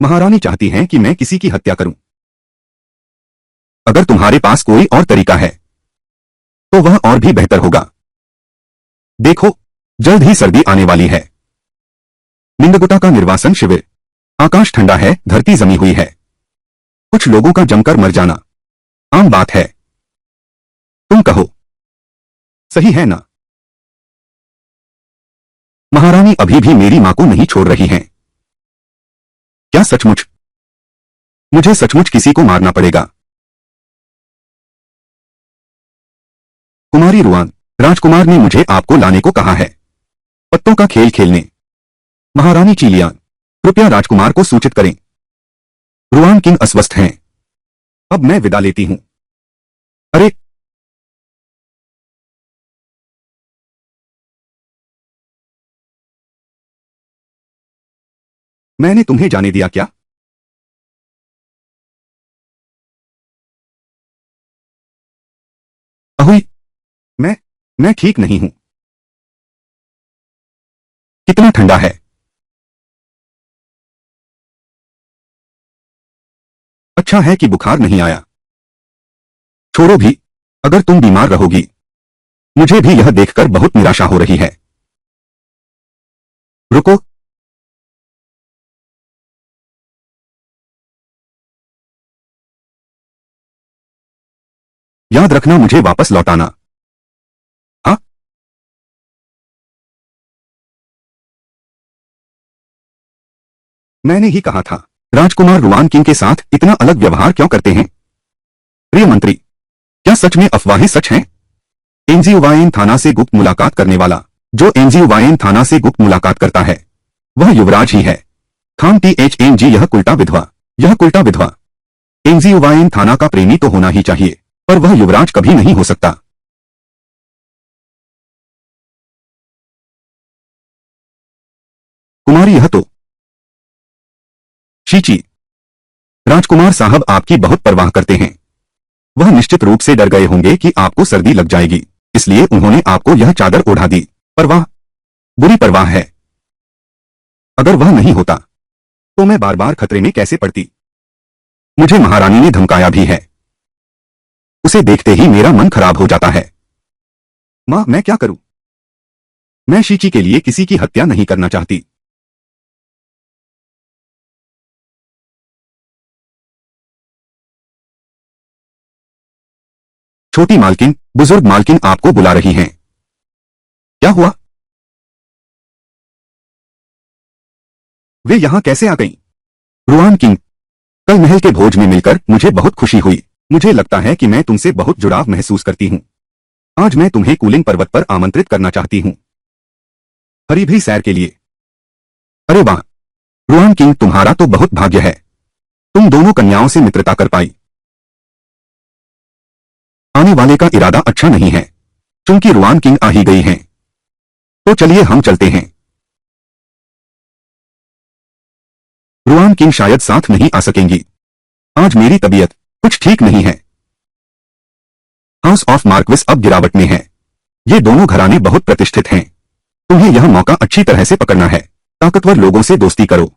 महारानी चाहती हैं कि मैं किसी की हत्या करूं। अगर तुम्हारे पास कोई और तरीका है, तो वह और भी बेहतर होगा। देखो, जल्द ही सर्दी आने वाली है। निंदगुटा का निर्वासन शिविर। आकाश ठंडा है, धरती जमी हुई है। कुछ लोगों का जमकर मर जाना आम बात है। तुम कहो, सही है ना? महारानी अभी भी मेरी मां को नहीं छोड़ रही हैं। क्या सचमुच? मुझे सचमुच किसी को मारना पड़ेगा। कुमारी रुआन, राजकुमार ने मुझे आपको लाने को कहा है, पत्तों का खेल खेलने। महारानी चीलियान, कृपया राजकुमार को सूचित करें। रुआन किंग अस्वस्थ हैं। अब मैं विदा लेती हूं। अरे, मैंने तुम्हें जाने दिया क्या? अहुई, मैं मैं ठीक नहीं हूं। कितना ठंडा है। अच्छा है कि बुखार नहीं आया। छोड़ो भी, अगर तुम बीमार रहोगी, मुझे भी यह देखकर बहुत निराशा हो रही है। रुको, याद रखना मुझे वापस लौटाना। हाँ, मैंने ही कहा था। राजकुमार रुआन किंग के साथ इतना अलग व्यवहार क्यों करते हैं? प्रिय मंत्री, क्या सच में अफवाहें सच हैं? एनजीओवायन थाना से गुप्त मुलाकात करने वाला, जो एनजीओवायन थाना से गुप्त मुलाकात करता है, वह युवराज ही है। खाम THNG, यह कुल्टा विधवा। एनजीओवायन थाना का प्रेमी तो होना ही चाहिए, पर वह युवराज कभी नहीं हो सकता। कुमारी, यह तो शीची। राजकुमार साहब आपकी बहुत परवाह करते हैं। वह निश्चित रूप से डर गए होंगे कि आपको सर्दी लग जाएगी, इसलिए उन्होंने आपको यह चादर ओढ़ा दी। परवाह? बुरी परवाह है। अगर वह नहीं होता, तो मैं बार बार खतरे में कैसे पड़ती। मुझे महारानी ने धमकाया भी है। उसे देखते ही मेरा मन खराब हो जाता है। मां, मैं क्या करूं? मैं शीची के लिए किसी की हत्या नहीं करना चाहती। छोटी मालकिन, बुजुर्ग मालकिन आपको बुला रही हैं। क्या हुआ? वे यहां कैसे आ गईं? रुआन किंग, कल महल के भोज में मिलकर मुझे बहुत खुशी हुई। मुझे लगता है कि मैं तुमसे बहुत जुड़ाव महसूस करती हूं। आज मैं तुम्हें कूलिंग पर्वत पर आमंत्रित करना चाहती हूं, हरी भरी सैर के लिए। अरे वाह, रुआन किंग, तुम्हारा तो बहुत भाग्य है। तुम दोनों कन्याओं से मित्रता कर पाई। आने वाले का इरादा अच्छा नहीं है। चूंकि रुआन किंग आ ही गई हैं, तो चलिए हम चलते हैं। रुआन किंग शायद साथ नहीं आ सकेंगी। आज मेरी तबीयत कुछ ठीक नहीं है। हाउस ऑफ मार्क्विस अब गिरावट में है। ये दोनों घराने बहुत प्रतिष्ठित हैं। तुम्हें यह मौका अच्छी तरह से पकड़ना है। ताकतवर लोगों से दोस्ती करो।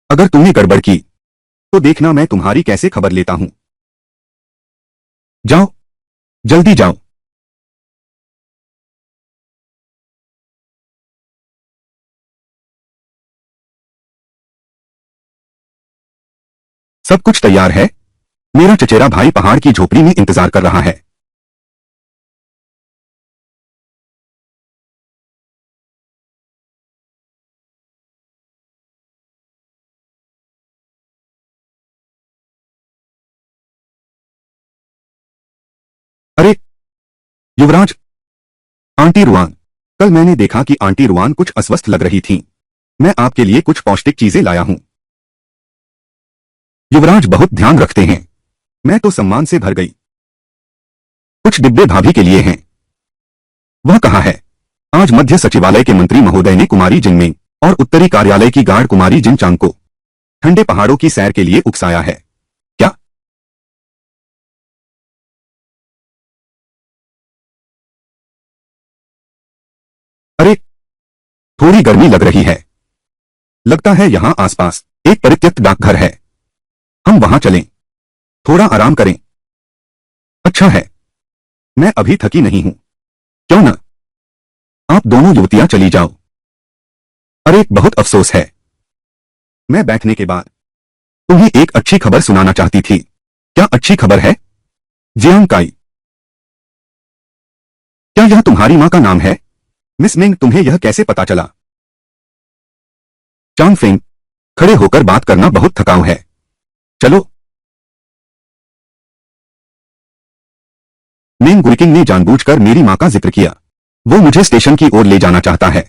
अगर तुमने गड़बड़ की, तो देखना मैं तुम्हारी कैसे खबर लेता हूं। जाओ, जल्दी जाओ। सब कुछ तैयार है। मेरा चचेरा भाई पहाड़ की झोपड़ी में इंतजार कर रहा है। अरे युवराज, आंटी रुआन, कल मैंने देखा कि आंटी रुआन कुछ अस्वस्थ लग रही थीं। मैं आपके लिए कुछ पौष्टिक चीजें लाया हूं। युवराज बहुत ध्यान रखते हैं। मैं तो सम्मान से भर गई। कुछ डिब्बे भाभी के लिए हैं। वह कहाँ है? आज मध्य सचिवालय के मंत्री महोदय ने कुमारी जिनमें और उत्तरी कार्यालय की गार्ड कुमारी जिन चांग को ठंडे पहाड़ों की सैर के लिए उकसाया है। थोड़ी गर्मी लग रही है। लगता है यहाँ आसपास एक परित्यक्त डाकघर है। हम वहां चलें। थोड़ा आराम करें। अच्छा है, मैं अभी थकी नहीं हूं। क्यों न आप दोनों युवतियां चली जाओ। अरे बहुत अफसोस है। मैं बैठने के बाद तुम्हें एक अच्छी खबर सुनाना चाहती थी। क्या अच्छी खबर है? जियांग काई। क्या यह तुम्हारी मां का नाम है? मिस मिंग, तुम्हें यह कैसे पता चला? चांग फेंग, खड़े होकर बात करना बहुत थकाऊ है। चलो। मेंग गुइकिंग ने जानबूझकर मेरी मां का जिक्र किया। वो मुझे स्टेशन की ओर ले जाना चाहता है।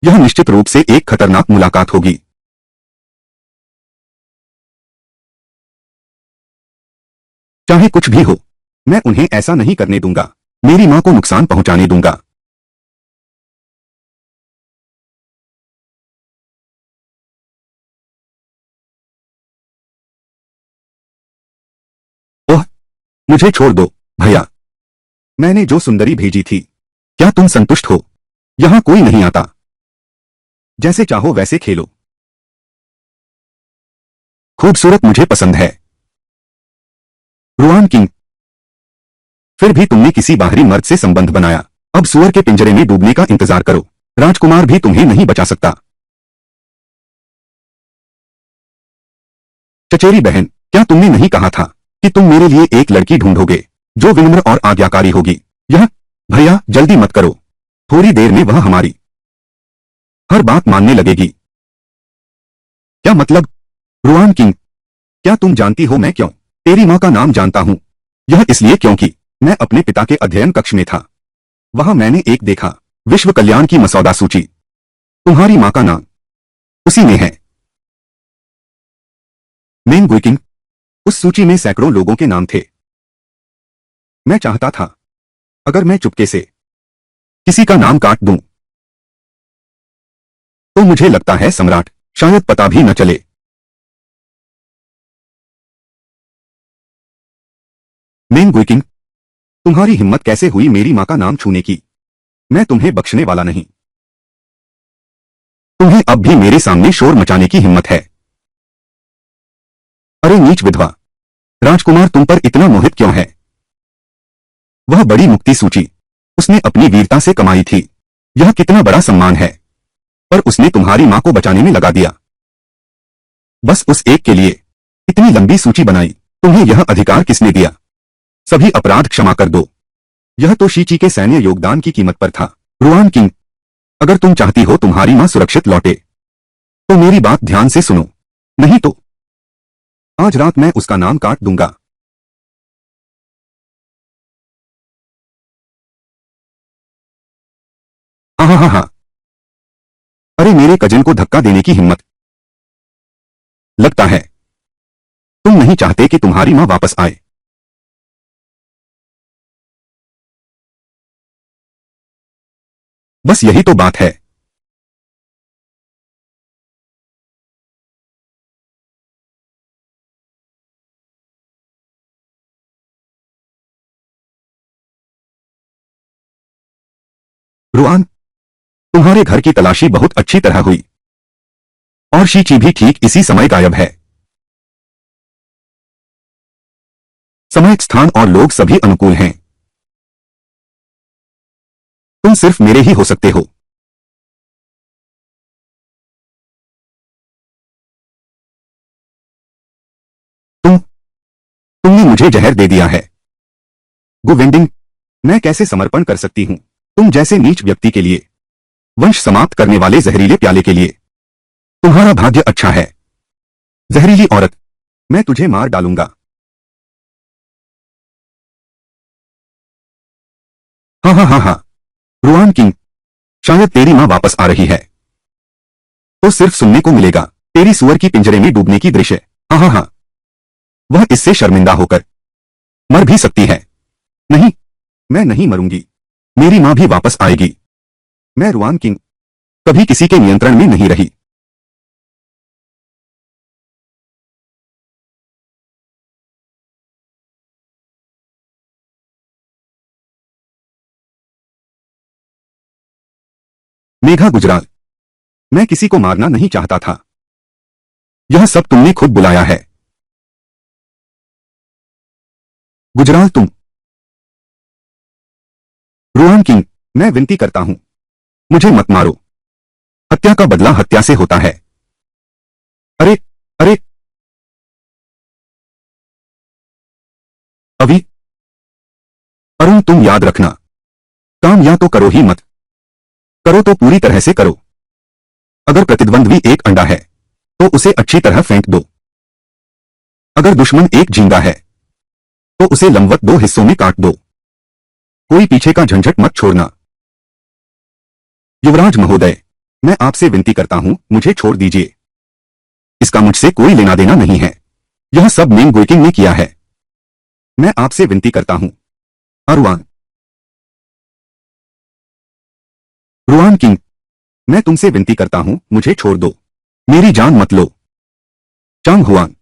यह निश्चित रूप से एक खतरनाक मुलाकात होगी। चाहे कुछ भी हो, मैं उन्हें ऐसा नहीं करने दूंगा। मेरी मां को नुकसान पहुंचाने दूंगा। ओह, मुझे छोड़ दो भैया। मैंने जो सुंदरी भेजी थी, क्या तुम संतुष्ट हो? यहां कोई नहीं आता। जैसे चाहो वैसे खेलो। खूबसूरत मुझे पसंद है। रुआन किंग, फिर भी तुमने किसी बाहरी मर्द से संबंध बनाया। अब सुअर के पिंजरे में डूबने का इंतजार करो। राजकुमार भी तुम्हें नहीं बचा सकता। चचेरी बहन, क्या तुमने नहीं कहा था कि तुम मेरे लिए एक लड़की ढूंढोगे जो विनम्र और आज्ञाकारी होगी? यह भैया, जल्दी मत करो। थोड़ी देर में वह हमारी हर बात मानने लगेगी। क्या मतलब? रुआन किंग, क्या तुम जानती हो मैं क्यों तेरी मां का नाम जानता हूं? यह इसलिए क्योंकि मैं अपने पिता के अध्ययन कक्ष में था। वहां मैंने एक देखा, विश्व कल्याण की मसौदा सूची। तुम्हारी मां का नाम उसी में है। मेंग गुइकिंग, उस सूची में सैकड़ों लोगों के नाम थे। मैं चाहता था, अगर मैं चुपके से किसी का नाम काट दूं, तो मुझे लगता है सम्राट शायद पता भी न चले। मेंग गुइकिंग, तुम्हारी हिम्मत कैसे हुई मेरी मां का नाम छूने की? मैं तुम्हें बख्शने वाला नहीं। तुम्हें अब भी मेरे सामने शोर मचाने की हिम्मत है? अरे नीच विधवा, राजकुमार तुम पर इतना मोहित क्यों है? वह बड़ी मुक्ति सूची उसने अपनी वीरता से कमाई थी। यह कितना बड़ा सम्मान है। पर उसने तुम्हारी मां को बचाने में लगा दिया। बस उस एक के लिए इतनी लंबी सूची बनाई। तुम्हें यह अधिकार किसने दिया? सभी अपराध क्षमा कर दो। यह तो शीची के सैन्य योगदान की कीमत पर था। रुआन किंग, अगर तुम चाहती हो तुम्हारी मां सुरक्षित लौटे, तो मेरी बात ध्यान से सुनो। नहीं तो आज रात मैं उसका नाम काट दूंगा। हाँ हाँ हाँ हाँ। अरे मेरे कजिन को धक्का देने की हिम्मत। लगता है तुम नहीं चाहते कि तुम्हारी मां वापस आए। बस यही तो बात है। रुआन, तुम्हारे घर की तलाशी बहुत अच्छी तरह हुई। और शीची भी ठीक इसी समय गायब है। समय, स्थान और लोग सभी अनुकूल हैं। तुम सिर्फ मेरे ही हो सकते हो। तुमने मुझे जहर दे दिया है। गुवेंडिंग, मैं कैसे समर्पण कर सकती हूँ तुम जैसे नीच व्यक्ति के लिए? वंश समाप्त करने वाले जहरीले प्याले के लिए। तुम्हारा भाग्य अच्छा है। जहरीली औरत, मैं तुझे मार डालूंगा। हाँ हाँ हाँ हाँ। रुआन किंग, शायद तेरी मां वापस आ रही है। तो सिर्फ सुनने को मिलेगा तेरी सुअर की पिंजरे में डूबने की दृश्य। हाँ हाँ हाँ। वह इससे शर्मिंदा होकर मर भी सकती है। नहीं, मैं नहीं मरूंगी। मेरी मां भी वापस आएगी। मैं रुआन किंग कभी किसी के नियंत्रण में नहीं रही। मेघा गुजराल, मैं किसी को मारना नहीं चाहता था। यह सब तुमने खुद बुलाया है। गुजराल तुम। रुआन किंग, मैं विनती करता हूं, मुझे मत मारो। हत्या का बदला हत्या से होता है। अरे, अरे, अभी, अरुण तुम याद रखना, काम या तो करो ही मत, करो तो पूरी तरह से करो। अगर प्रतिद्वंद्वी एक अंडा है तो उसे अच्छी तरह फेंक दो। अगर दुश्मन एक झींगा है तो उसे लंबवत 2 हिस्सों में काट दो। कोई पीछे का झंझट मत छोड़ना। युवराज महोदय, मैं आपसे विनती करता हूं, मुझे छोड़ दीजिए। इसका मुझसे कोई लेना देना नहीं है। यह सब मेंग गुइकिंग ने किया है। मैं आपसे विनती करता हूं। रुआन, रुआन किंग, मैं तुमसे विनती करता हूं, मुझे छोड़ दो। मेरी जान मत लो। चांग हुआन,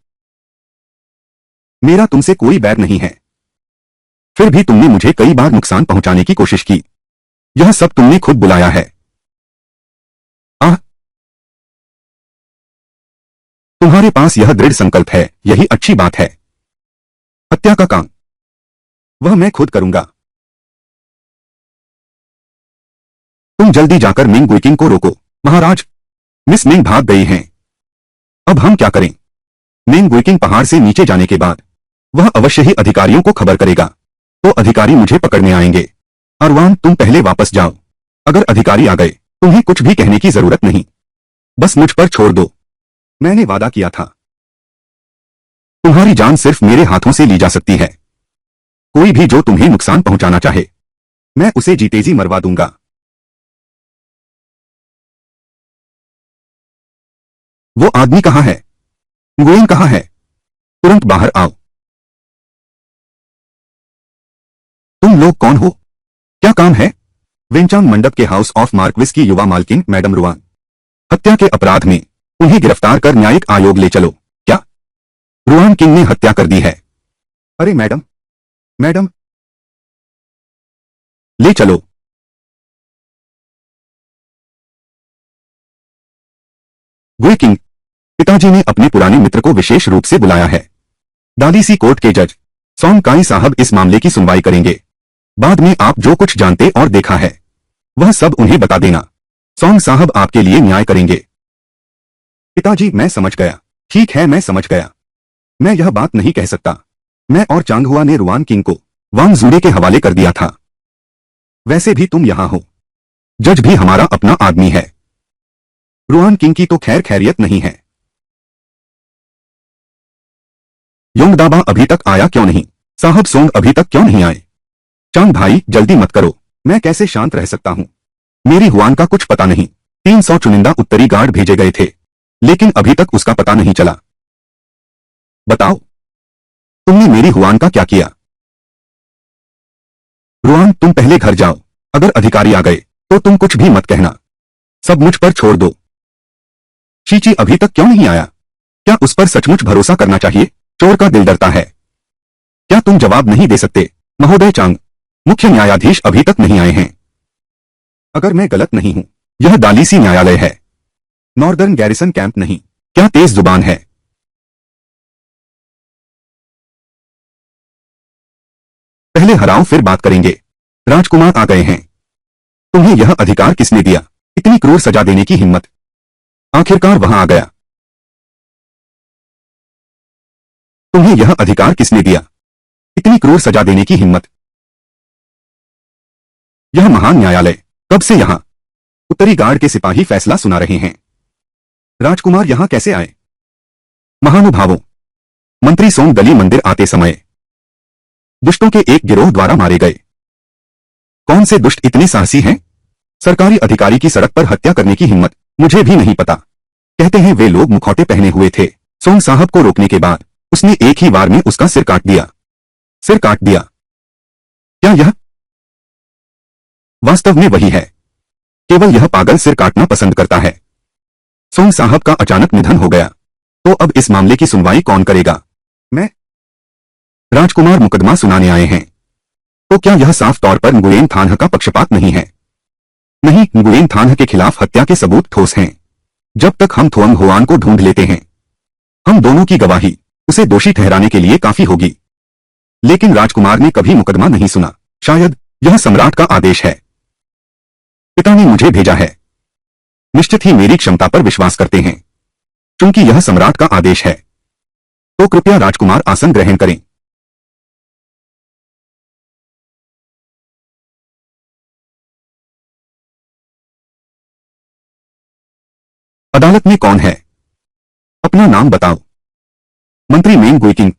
मेरा तुमसे कोई बैर नहीं है। फिर भी तुमने मुझे कई बार नुकसान पहुंचाने की कोशिश की। यह सब तुमने खुद बुलाया है। आह, तुम्हारे पास यह दृढ़ संकल्प है, यही अच्छी बात है। हत्या का काम वह मैं खुद करूंगा। तुम जल्दी जाकर मिंग गुइकिंग को रोको। महाराज, मिस मिंग भाग गई हैं। अब हम क्या करें? मिंग गुइकिंग पहाड़ से नीचे जाने के बाद वह अवश्य ही अधिकारियों को खबर करेगा, तो अधिकारी मुझे पकड़ने आएंगे। अरवान, तुम पहले वापस जाओ। अगर अधिकारी आ गए तुम्हें कुछ भी कहने की जरूरत नहीं, बस मुझ पर छोड़ दो। मैंने वादा किया था, तुम्हारी जान सिर्फ मेरे हाथों से ली जा सकती है। कोई भी जो तुम्हें नुकसान पहुंचाना चाहे, मैं उसे जीते जी मरवा दूंगा। वो आदमी कहाँ है? गुएन कहाँ है? तुरंत बाहर आओ। तुम लोग कौन हो? क्या काम है? वेंचांग मंडप के हाउस ऑफ मार्क्विस की युवा मालकिन मैडम रुआन। हत्या के अपराध में उन्हें गिरफ्तार कर न्यायिक आयोग ले चलो। क्या? रुआन किंग ने हत्या कर दी है? अरे मैडम, मैडम, ले चलो। गुए किंग, पिताजी ने अपने पुराने मित्र को विशेष रूप से बुलाया है। दालीसी कोर्ट के जज सोंग काई साहब इस मामले की सुनवाई करेंगे। बाद में आप जो कुछ जानते और देखा है वह सब उन्हें बता देना। सोंग साहब आपके लिए न्याय करेंगे। पिताजी, मैं समझ गया। ठीक है, मैं समझ गया। मैं यह बात नहीं कह सकता। मैं और चांगहुआ ने रुआन किंग को वांग जूडे के हवाले कर दिया था। वैसे भी तुम यहां हो। जज भी हमारा अपना आदमी है। रुआन किंग की तो खैर खैरियत नहीं है। योंगदाबा अभी तक आया क्यों नहीं? साहब सोंग अभी तक क्यों नहीं आए? चांग भाई, जल्दी मत करो। मैं कैसे शांत रह सकता हूं? मेरी हुआन का कुछ पता नहीं। 300 चुनिंदा उत्तरी गार्ड भेजे गए थे, लेकिन अभी तक उसका पता नहीं चला। बताओ, तुमने मेरी हुआन का क्या किया? रुआन, तुम पहले घर जाओ। अगर अधिकारी आ गए तो तुम कुछ भी मत कहना। सब मुझ पर छोड़ दो। शीची अभी तक क्यों नहीं आया? क्या उस पर सचमुच भरोसा करना चाहिए? चोर का दिल डरता है। क्या तुम जवाब नहीं दे सकते? महोदय चांग, मुख्य न्यायाधीश अभी तक नहीं आए हैं। अगर मैं गलत नहीं हूं, यह दालीसी न्यायालय है, नॉर्दर्न गैरिसन कैंप नहीं। क्या तेज जुबान है? पहले हराओ फिर बात करेंगे। राजकुमार आ गए हैं। तुम्हें यह अधिकार किसने दिया? इतनी क्रूर सजा देने की हिम्मत? आखिरकार वहां आ गया। तुम्हें यह अधिकार किसने दिया? इतनी क्रूर सजा देने की हिम्मत? यह महान न्यायालय कब से यहां? उत्तरी गार्ड के सिपाही फैसला सुना रहे हैं। राजकुमार यहां कैसे आए? महानुभावों, मंत्री सोंग गली मंदिर आते समय दुष्टों के एक गिरोह द्वारा मारे गए। कौन से दुष्ट इतने साहसी हैं? सरकारी अधिकारी की सड़क पर हत्या करने की हिम्मत? मुझे भी नहीं पता। कहते हैं वे लोग मुखौटे पहने हुए थे। सोंग साहब को रोकने के बाद उसने एक ही वार में उसका सिर काट दिया। सिर काट दिया? क्या यह वास्तव में वही है? केवल यह पागल सिर काटना पसंद करता है। सोंग साहब का अचानक निधन हो गया, तो अब इस मामले की सुनवाई कौन करेगा? मैं। राजकुमार मुकदमा सुनाने आए हैं, तो क्या यह साफ तौर पर nguyen थान्ह का पक्षपात नहीं है? नहीं, गुयेन थान के खिलाफ हत्या के सबूत ठोस हैं। जब तक हम थोंग होआन को ढूंढ लेते हैं, हम दोनों की गवाही उसे दोषी ठहराने के लिए काफी होगी। लेकिन राजकुमार ने कभी मुकदमा नहीं सुना। शायद यह सम्राट का आदेश है। पिता ने मुझे भेजा है। निश्चित ही मेरी क्षमता पर विश्वास करते हैं। चूंकि यह सम्राट का आदेश है, तो कृपया राजकुमार आसन ग्रहण करें। अदालत में कौन है? अपना नाम बताओ। मंत्री मेंग गुइकिंग,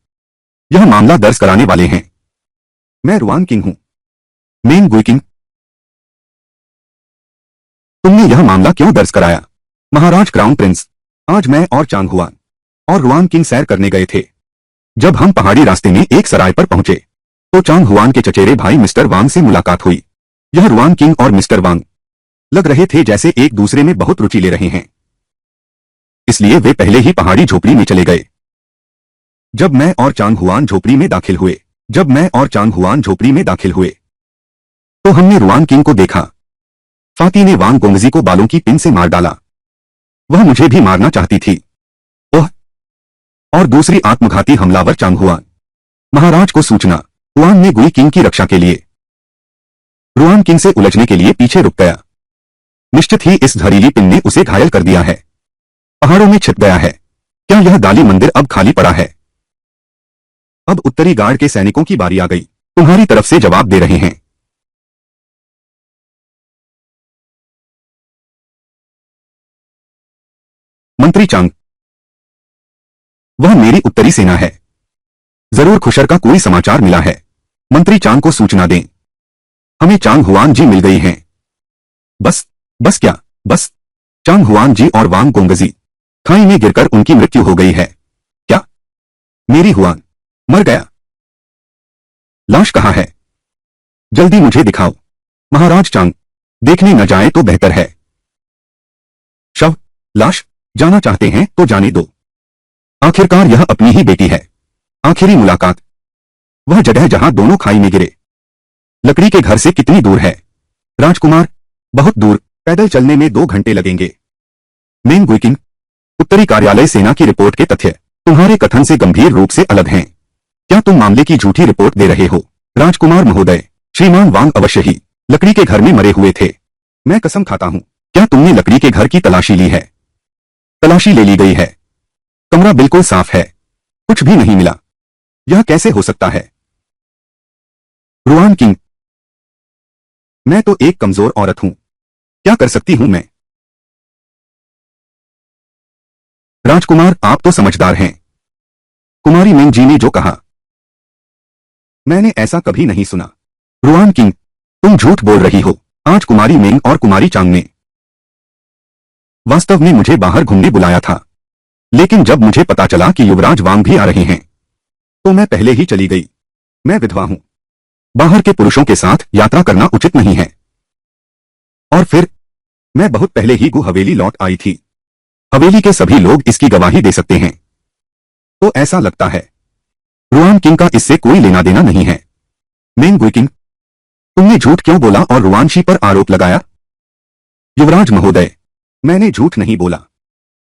यह मामला दर्ज कराने वाले हैं। मैं रुआन किंग हूं। मेंग गुइकिंग, तुमने यह मामला क्यों दर्ज कराया? महाराज क्राउन प्रिंस, आज मैं और चांग हुआन और रुआन किंग सैर करने गए थे। जब हम पहाड़ी रास्ते में एक सराय पर पहुंचे, तो चांग हुआन के चचेरे भाई मिस्टर वांग से मुलाकात हुई। यह रुआन किंग और मिस्टर वांग लग रहे थे जैसे एक दूसरे में बहुत रुचि ले रहे हैं। इसलिए वे पहले ही पहाड़ी झोपड़ी में चले गए। जब मैं और चांग हुआन झोपड़ी में दाखिल हुए, तो हमने रुआन किंग को देखा। फाती ने वांग गोंगजी को बालों की पिन से मार डाला। वह मुझे भी मारना चाहती थी। ओह! और दूसरी आत्मघाती हमलावर चांग हुआन। महाराज को सूचना। हुआन ने गुई किंग की रक्षा के लिए रुआन किंग से उलझने के लिए पीछे रुक गया। निश्चित ही इस जहरीली पिन ने उसे घायल कर दिया है। पहाड़ों में छिप गया है। क्या यह दाली मंदिर अब खाली पड़ा है? अब उत्तरी गार्ड के सैनिकों की बारी आ गई। तुम्हारी तरफ से जवाब दे रहे हैं। मंत्री चांग, वह मेरी उत्तरी सेना है। जरूर खुशर का कोई समाचार मिला है। मंत्री चांग को सूचना दें। हमें चांग हुआन जी मिल गई हैं। बस क्या? बस चांग हुआन जी और वांग गोंगजी खाई में गिरकर उनकी मृत्यु हो गई है। क्या? मेरी हुआन मर गया? लाश कहाँ है? जल्दी मुझे दिखाओ। महाराज चांग, देखने न जाए तो बेहतर है। शव? लाश? जाना चाहते हैं तो जाने दो। आखिरकार यह अपनी ही बेटी है। आखिरी मुलाकात, वह जगह जहां दोनों खाई में गिरे। लकड़ी के घर से कितनी दूर है? राजकुमार, बहुत दूर। पैदल चलने में 2 घंटे लगेंगे। मेंग गुइकिंग, उत्तरी कार्यालय सेना की रिपोर्ट के तथ्य तुम्हारे कथन से गंभीर रूप से अलग हैं। क्या तुम मामले की झूठी रिपोर्ट दे रहे हो? राजकुमार महोदय, श्रीमान वांग अवश्य ही लकड़ी के घर में मरे हुए थे। मैं कसम खाता हूं। क्या तुमने लकड़ी के घर की तलाशी ली है? तलाशी ले ली गई है। कमरा बिल्कुल साफ है। कुछ भी नहीं मिला। यह कैसे हो सकता है? रुआन किंग, मैं तो एक कमजोर औरत हूं। क्या कर सकती हूं मैं? राजकुमार, आप तो समझदार हैं। कुमारी मेंग जी ने जो कहा, मैंने ऐसा कभी नहीं सुना। रुआन किंग, तुम झूठ बोल रही हो। आज कुमारी मेंग और कुमारी चांग ने वास्तव में मुझे बाहर घूमने बुलाया था। लेकिन जब मुझे पता चला कि युवराज वांग भी आ रहे हैं, तो मैं पहले ही चली गई। मैं विधवा हूं। बाहर के पुरुषों के साथ यात्रा करना उचित नहीं है। और फिर मैं बहुत पहले ही गु हवेली लौट आई थी। हवेली के सभी लोग इसकी गवाही दे सकते हैं। तो ऐसा लगता है रुआन किंग का इससे कोई लेना देना नहीं है। मेंग गुइकिंग, तुमने झूठ क्यों बोला और रुआनशी पर आरोप लगाया? युवराज महोदय, मैंने झूठ नहीं बोला।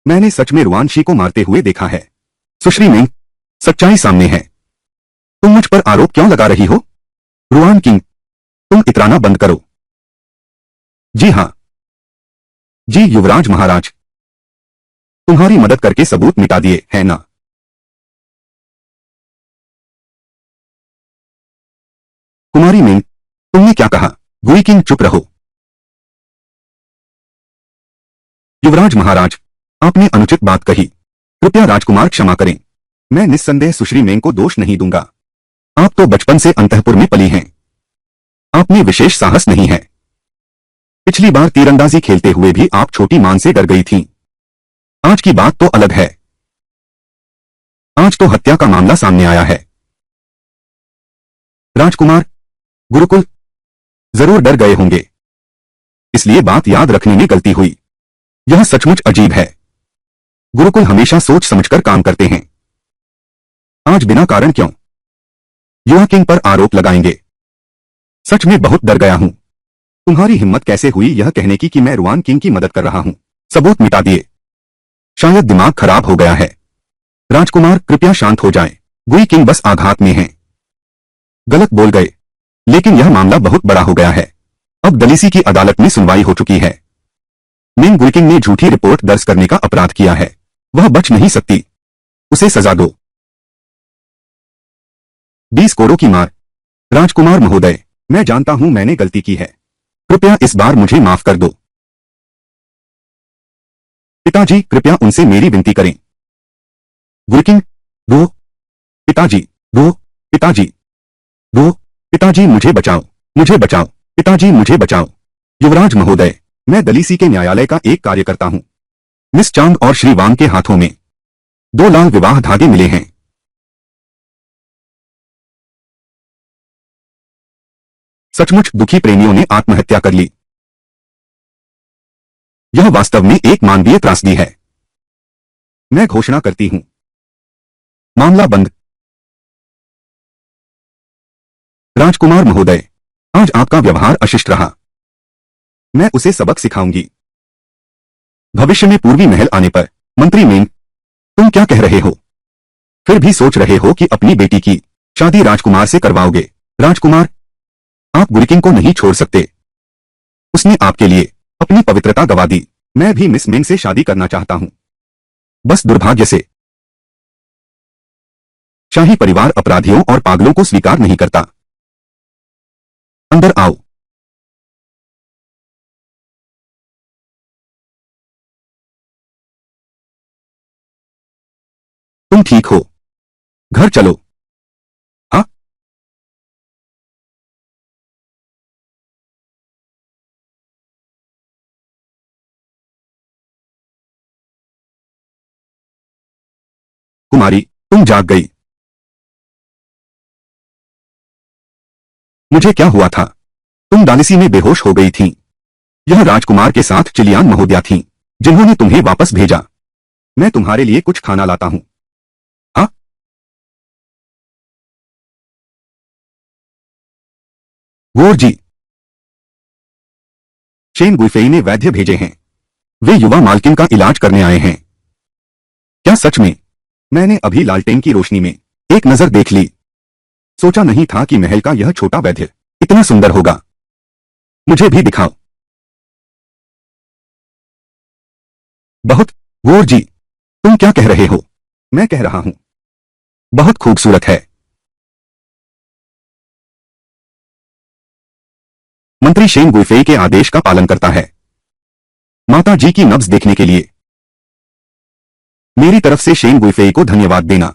मैंने सच में रुआनशी को मारते हुए देखा है। सुश्री मेंग, सच्चाई सामने है। तुम मुझ पर आरोप क्यों लगा रही हो? रुआन किंग, तुम इतराना बंद करो। जी हां। जी युवराज महाराज, तुम्हारी मदद करके सबूत मिटा दिए है ना? कुमारी मेंग, तुमने क्या कहा? गुई किंग, चुप रहो। युवराज महाराज, आपने अनुचित बात कही। कृपया राजकुमार क्षमा करें। मैं निस्संदेह सुश्री मेंग को दोष नहीं दूंगा। आप तो बचपन से अंतःपुर में पली हैं। आप में विशेष साहस नहीं है। पिछली बार तीरंदाजी खेलते हुए भी आप छोटी मान से डर गई थीं। आज की बात तो अलग है। आज तो हत्या का मामला सामने आया है। राजकुमार, गुरुकुल जरूर डर गए होंगे। इसलिए बात याद रखने में गलती हुई। यह सचमुच अजीब है। गुरुकुल हमेशा सोच समझकर काम करते हैं। आज बिना कारण क्यों युवा किंग पर आरोप लगाएंगे? सच में बहुत डर गया हूं। तुम्हारी हिम्मत कैसे हुई यह कहने की कि मैं रुआन किंग की मदद कर रहा हूं? सबूत मिटा दिए। शायद दिमाग खराब हो गया है। राजकुमार कृपया शांत हो जाएं। गुई किंग बस आघात में हैं। गलत बोल गए। लेकिन यह मामला बहुत बड़ा हो गया है। अब दलीसी की अदालत में सुनवाई हो चुकी है। मिंग गुइकिंग ने झूठी रिपोर्ट दर्ज करने का अपराध किया है। वह बच नहीं सकती। उसे सजा दो। 20 कोड़ों की मार। राजकुमार महोदय, मैं जानता हूं मैंने गलती की है। कृपया इस बार मुझे माफ कर दो। पिताजी, कृपया उनसे मेरी विनती करें। गुइकिंग, रो। पिताजी, रो। पिताजी, रो। पिताजी, मुझे बचाओ। मुझे बचाओ। पिताजी, मुझे बचाओ। युवराज महोदय, मैं दलीसी के न्यायालय का एक कार्यकर्ता हूं। मिस चांद और श्री वांग के हाथों में 2 लाल विवाह धागे मिले हैं। सचमुच दुखी प्रेमियों ने आत्महत्या कर ली। यह वास्तव में एक मानवीय त्रासदी है। मैं घोषणा करती हूं, मामला बंद। राजकुमार महोदय, आज आपका व्यवहार अशिष्ट रहा। मैं उसे सबक सिखाऊंगी। भविष्य में पूर्वी महल आने पर। मंत्री मेंग, तुम क्या कह रहे हो? फिर भी सोच रहे हो कि अपनी बेटी की शादी राजकुमार से करवाओगे? राजकुमार, आप गुइकिंग को नहीं छोड़ सकते। उसने आपके लिए अपनी पवित्रता गवा दी। मैं भी मिस मेंग से शादी करना चाहता हूं। बस दुर्भाग्य से शाही परिवार अपराधियों और पागलों को स्वीकार नहीं करता। अंदर आओ। तुम ठीक हो? घर चलो। हाँ? कुमारी, तुम जाग गई। मुझे क्या हुआ था? तुम डालिसी में बेहोश हो गई थीं। यह राजकुमार के साथ चिलियान महोदया थीं, जिन्होंने तुम्हें वापस भेजा। मैं तुम्हारे लिए कुछ खाना लाता हूं। हाँ? गोर जी, शेन गुइफेई ने वैद्य भेजे हैं। वे युवा मालकिन का इलाज करने आए हैं। क्या सच में? मैंने अभी लालटेन की रोशनी में एक नजर देख ली। सोचा नहीं था कि महल का यह छोटा वैद्य इतना सुंदर होगा। मुझे भी दिखाओ। बहुत। गोर जी, तुम क्या कह रहे हो? मैं कह रहा हूं, बहुत खूबसूरत है। मंत्री शेन गुइफेई के आदेश का पालन करता है। माता जी की नब्ज देखने के लिए मेरी तरफ से शेन गुइफेई को धन्यवाद देना।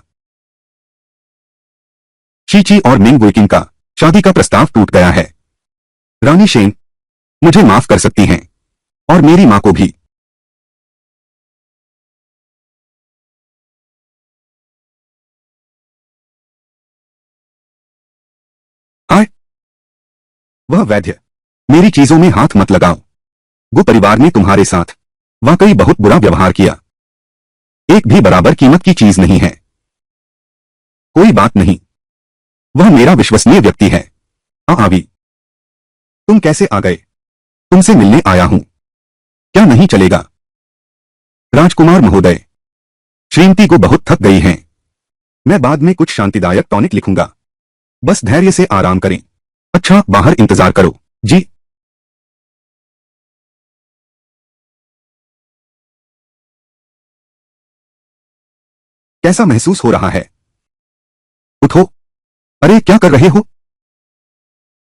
शीची और मिंग गुइकिंग का शादी का प्रस्ताव टूट गया है। रानी शेन मुझे माफ कर सकती हैं, और मेरी मां को भी। आए, वह वैद्य, मेरी चीजों में हाथ मत लगाओ। गु परिवार ने तुम्हारे साथ वाकई बहुत बुरा व्यवहार किया। एक भी बराबर कीमत की चीज नहीं है। कोई बात नहीं, वह मेरा विश्वसनीय व्यक्ति है। आवी, तुम कैसे आ गए? तुमसे मिलने आया हूं। क्या नहीं चलेगा? राजकुमार महोदय, श्रीमती को बहुत थक गई हैं। मैं बाद में कुछ शांतिदायक टॉनिक लिखूंगा। बस धैर्य से आराम करें। अच्छा, बाहर इंतजार करो। जी। कैसा महसूस हो रहा है? उठो। अरे क्या कर रहे हो?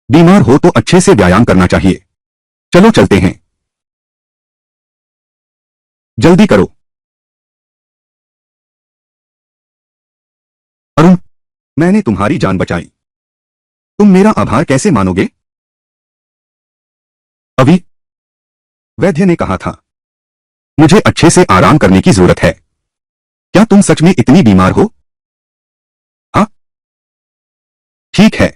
बीमार हो तो अच्छे से व्यायाम करना चाहिए। चलो चलते हैं। जल्दी करो। अरुण, मैंने तुम्हारी जान बचाई। तुम मेरा आभार कैसे मानोगे? अभी वैद्य ने कहा था मुझे अच्छे से आराम करने की जरूरत है। क्या तुम सच में इतनी बीमार हो? हाँ? ठीक है,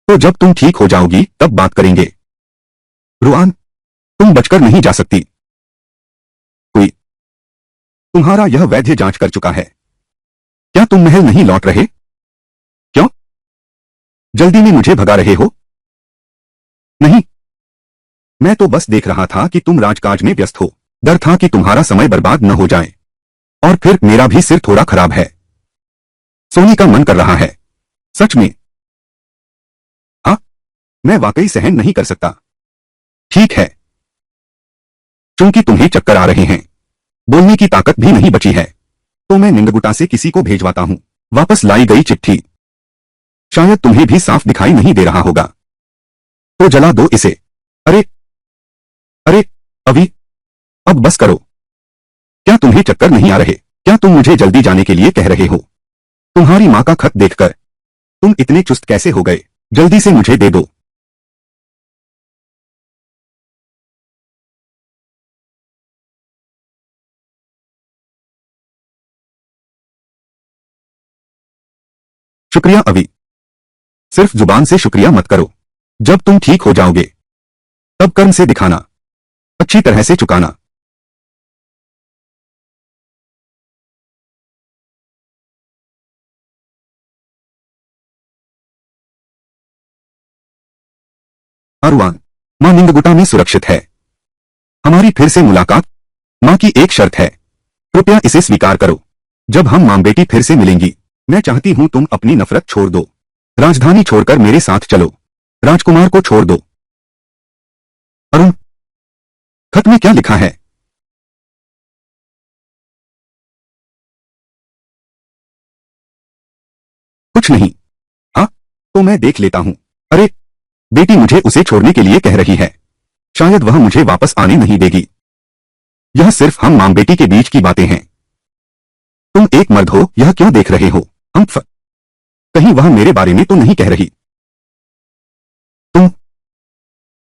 तो जब तुम ठीक हो जाओगी तब बात करेंगे। रुआन, तुम बचकर नहीं जा सकती। कोई तुम्हारा यह वैद्य जांच कर चुका है। क्या तुम महल नहीं लौट रहे? क्यों? जल्दी में मुझे भगा रहे हो? नहीं, मैं तो बस देख रहा था कि तुम राजकाज में व्यस्त हो। डर था कि तुम्हारा समय बर्बाद न हो जाए। और फिर मेरा भी सिर थोड़ा खराब है। सोने का मन कर रहा है। सच में? हाँ, मैं वाकई सहन नहीं कर सकता। ठीक है। चूंकि तुम्हें चक्कर आ रहे हैं, बोलने की ताकत भी नहीं बची है, तो मैं निंदगुटा से किसी को भेजवाता हूं। वापस लाई गई चिट्ठी। शायद तुम्हें भी साफ दिखाई नहीं दे रहा होगा, तो जला दो इसे। अरे अरे अभी, अब बस करो। क्या तुम्हें चक्कर नहीं आ रहे? क्या तुम मुझे जल्दी जाने के लिए कह रहे हो? तुम्हारी माँ का खत देखकर तुम इतने चुस्त कैसे हो गए? जल्दी से मुझे दे दो। शुक्रिया अभी। सिर्फ जुबान से शुक्रिया मत करो। जब तुम ठीक हो जाओगे, तब कर्म से दिखाना, अच्छी तरह से चुकाना। अरुआन, मां निंदगुटा में सुरक्षित है। हमारी फिर से मुलाकात मां की एक शर्त है। कृपया इसे स्वीकार करो। जब हम मां बेटी फिर से मिलेंगी, मैं चाहती हूं तुम अपनी नफरत छोड़ दो। राजधानी छोड़कर मेरे साथ चलो। राजकुमार को छोड़ दो। अरुण, खत में क्या लिखा है? कुछ नहीं। हाँ, तो मैं देख लेता हूं। अरे, बेटी मुझे उसे छोड़ने के लिए कह रही है। शायद वह मुझे वापस आने नहीं देगी। यह सिर्फ हम मां बेटी के बीच की बातें हैं। तुम एक मर्द हो, यह क्यों देख रहे हो? कहीं वह मेरे बारे में तो नहीं कह रही? तुम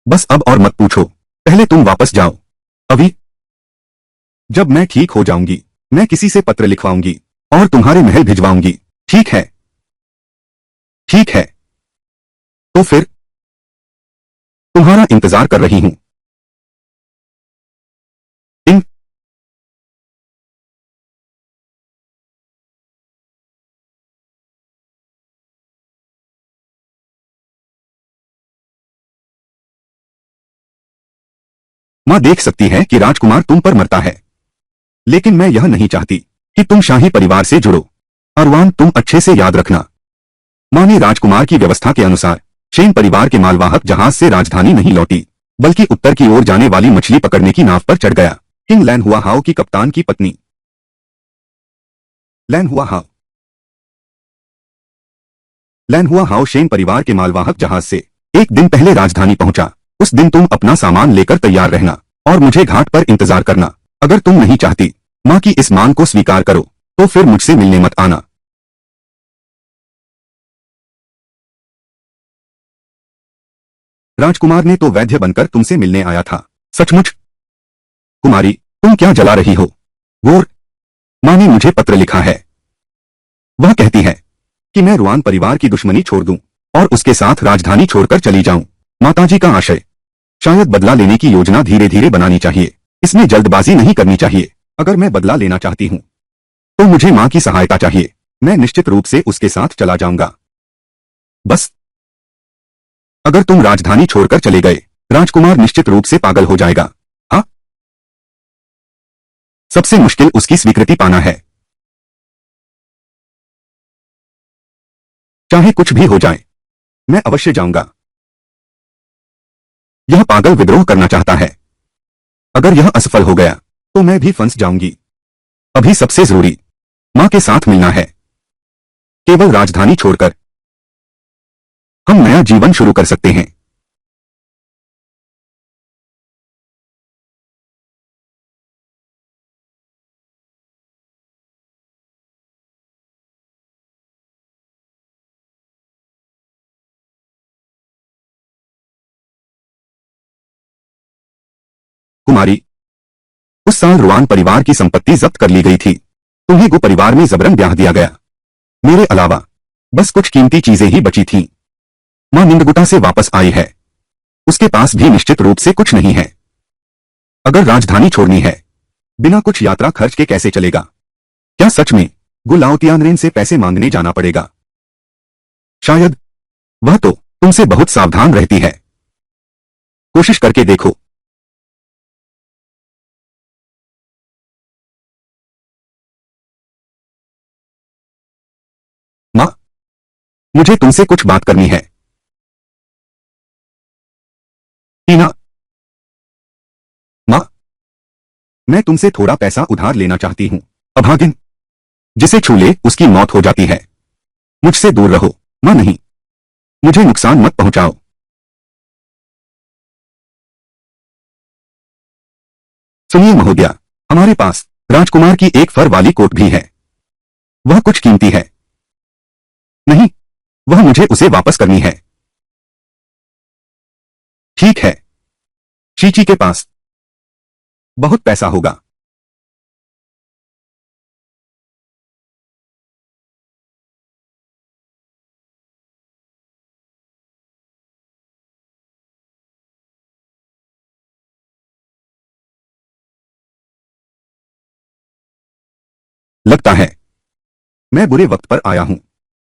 बस अब और मत पूछो। पहले तुम वापस जाओ। अभी, जब मैं ठीक हो जाऊंगी, मैं किसी से पत्र लिखवाऊंगी और तुम्हारे महल भिजवाऊंगी। ठीक है? ठीक है। तो फिर तुम्हारा इंतजार कर रही हूं। इन मां देख सकती है कि राजकुमार तुम पर मरता है, लेकिन मैं यह नहीं चाहती कि तुम शाही परिवार से जुड़ो। अरवान, तुम अच्छे से याद रखना, मां ने राजकुमार की व्यवस्था के अनुसार शेन परिवार के मालवाहक जहाज से राजधानी नहीं लौटी, बल्कि उत्तर की ओर जाने वाली मछली पकड़ने की नाव पर चढ़ गया। किंग लैन हुआ हाउ की कप्तान की पत्नी। लैन हुआ हाउ लैन हुआ हाउ शेन परिवार के मालवाहक जहाज से एक दिन पहले राजधानी पहुंचा। उस दिन तुम अपना सामान लेकर तैयार रहना और मुझे घाट पर इंतजार करना। अगर तुम नहीं चाहती मां की इस मांग को स्वीकार करो, तो फिर मुझसे मिलने मत आना। राजकुमार ने तो वैद्य बनकर तुमसे मिलने आया था। सचमुच? कुमारी, तुम क्या जला रही हो? गोर, मां ने मुझे पत्र लिखा है। वह कहती है कि मैं रुआन परिवार की दुश्मनी छोड़ दूं और उसके साथ राजधानी छोड़कर चली जाऊं। माताजी का आशय, शायद बदला लेने की योजना धीरे धीरे बनानी चाहिए। इसमें जल्दबाजी नहीं करनी चाहिए। अगर मैं बदला लेना चाहती हूं, तो मुझे मां की सहायता चाहिए। मैं निश्चित रूप से उसके साथ चला जाऊंगा। बस, अगर तुम राजधानी छोड़कर चले गए, राजकुमार निश्चित रूप से पागल हो जाएगा। हाँ, सबसे मुश्किल उसकी स्वीकृति पाना है। चाहे कुछ भी हो जाए, मैं अवश्य जाऊंगा। यह पागल विद्रोह करना चाहता है। अगर यह असफल हो गया, तो मैं भी फंस जाऊंगी। अभी सबसे जरूरी मां के साथ मिलना है। केवल राजधानी छोड़कर हम नया जीवन शुरू कर सकते हैं। कुमारी, उस साल रुआन परिवार की संपत्ति जब्त कर ली गई थी। तुम्हें गो परिवार में जबरन ब्याह दिया गया। मेरे अलावा बस कुछ कीमती चीजें ही बची थीं। मां निंदगुटा से वापस आई है। उसके पास भी निश्चित रूप से कुछ नहीं है। अगर राजधानी छोड़नी है, बिना कुछ यात्रा खर्च के कैसे चलेगा? क्या सच में गुलाउतियानरेन से पैसे मांगने जाना पड़ेगा? शायद। वह तो तुमसे बहुत सावधान रहती है। कोशिश करके देखो। मुझे तुमसे कुछ बात करनी है। टीना, माँ, मैं तुमसे थोड़ा पैसा उधार लेना चाहती हूँ। अभागिन, जिसे छू ले उसकी मौत हो जाती है। मुझसे दूर रहो। माँ नहीं, मुझे नुकसान मत पहुंचाओ। सुनिए महोदया, हमारे पास राजकुमार की एक फर वाली कोट भी है। वह कुछ कीमती है। नहीं, वह मुझे उसे वापस करनी है। ठीक है। शीची के पास बहुत पैसा होगा। लगता है मैं बुरे वक्त पर आया हूं।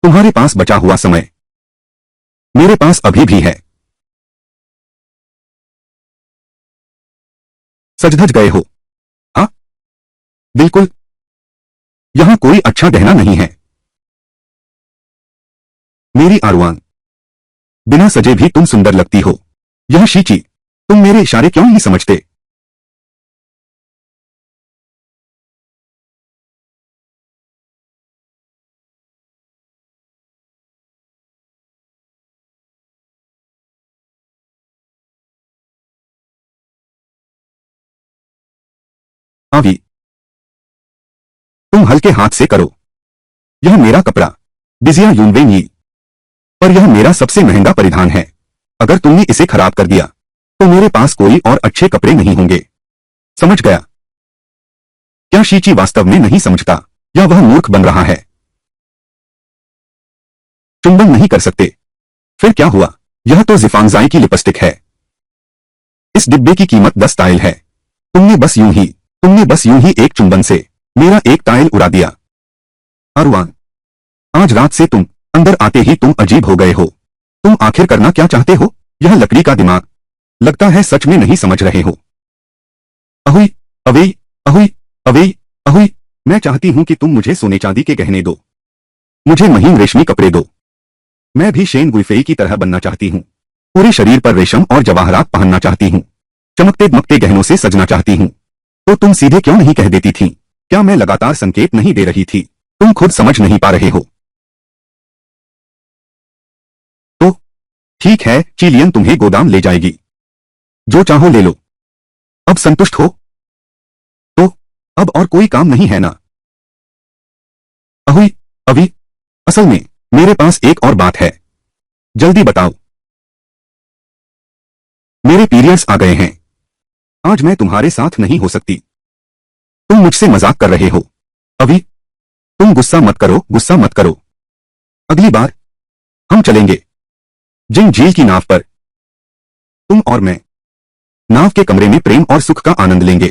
तुम्हारे पास बचा हुआ समय मेरे पास अभी भी है। सज धज गए हो? हाँ, बिल्कुल। यहां कोई अच्छा गहना नहीं है। मेरी आरुआन, बिना सजे भी तुम सुंदर लगती हो। यह शीची, तुम मेरे इशारे क्यों नहीं समझते? आवी, तुम हल्के हाथ से करो। यह मेरा कपड़ा बिजिया यूनवेंगी, पर यह मेरा सबसे महंगा परिधान है। अगर तुमने इसे खराब कर दिया तो मेरे पास कोई और अच्छे कपड़े नहीं होंगे। समझ गया? क्या शीची वास्तव में नहीं समझता या वह मूर्ख बन रहा है? चुंबन नहीं कर सकते? फिर क्या हुआ? यह तो जिफांगजाई की लिपस्टिक है। इस डिब्बे की कीमत 10 टाइल है। तुमने बस यूं ही एक चुंबन से मेरा एक टाइल उड़ा दिया। अरुआन, आज रात से तुम अंदर आते ही तुम अजीब हो गए हो। तुम आखिर करना क्या चाहते हो? यह लकड़ी का दिमाग, लगता है सच में नहीं समझ रहे हो। अहुई, अवेई, अहुई, अवेई, अहुई। मैं चाहती हूं कि तुम मुझे सोने चांदी के गहने दो। मुझे महीन रेशमी कपड़े दो। मैं भी शेन गुइफेई की तरह बनना चाहती हूँ। पूरे शरीर पर रेशम और जवाहरात पहनना चाहती हूँ। चमकते दमकते गहनों से सजना चाहती हूँ। तो तुम सीधे क्यों नहीं कह देती थी? क्या मैं लगातार संकेत नहीं दे रही थी? तुम खुद समझ नहीं पा रहे हो। तो ठीक है, चिलियन तुम्हें गोदाम ले जाएगी। जो चाहो ले लो। अब संतुष्ट हो? तो अब और कोई काम नहीं है ना? अहुई, अभी, असल में मेरे पास एक और बात है। जल्दी बताओ। मेरे पीरियड्स आ गए हैं। आज मैं तुम्हारे साथ नहीं हो सकती। तुम मुझसे मजाक कर रहे हो। अभी, तुम गुस्सा मत करो, गुस्सा मत करो। अगली बार हम चलेंगे जिन झील की नाव पर। तुम और मैं नाव के कमरे में प्रेम और सुख का आनंद लेंगे।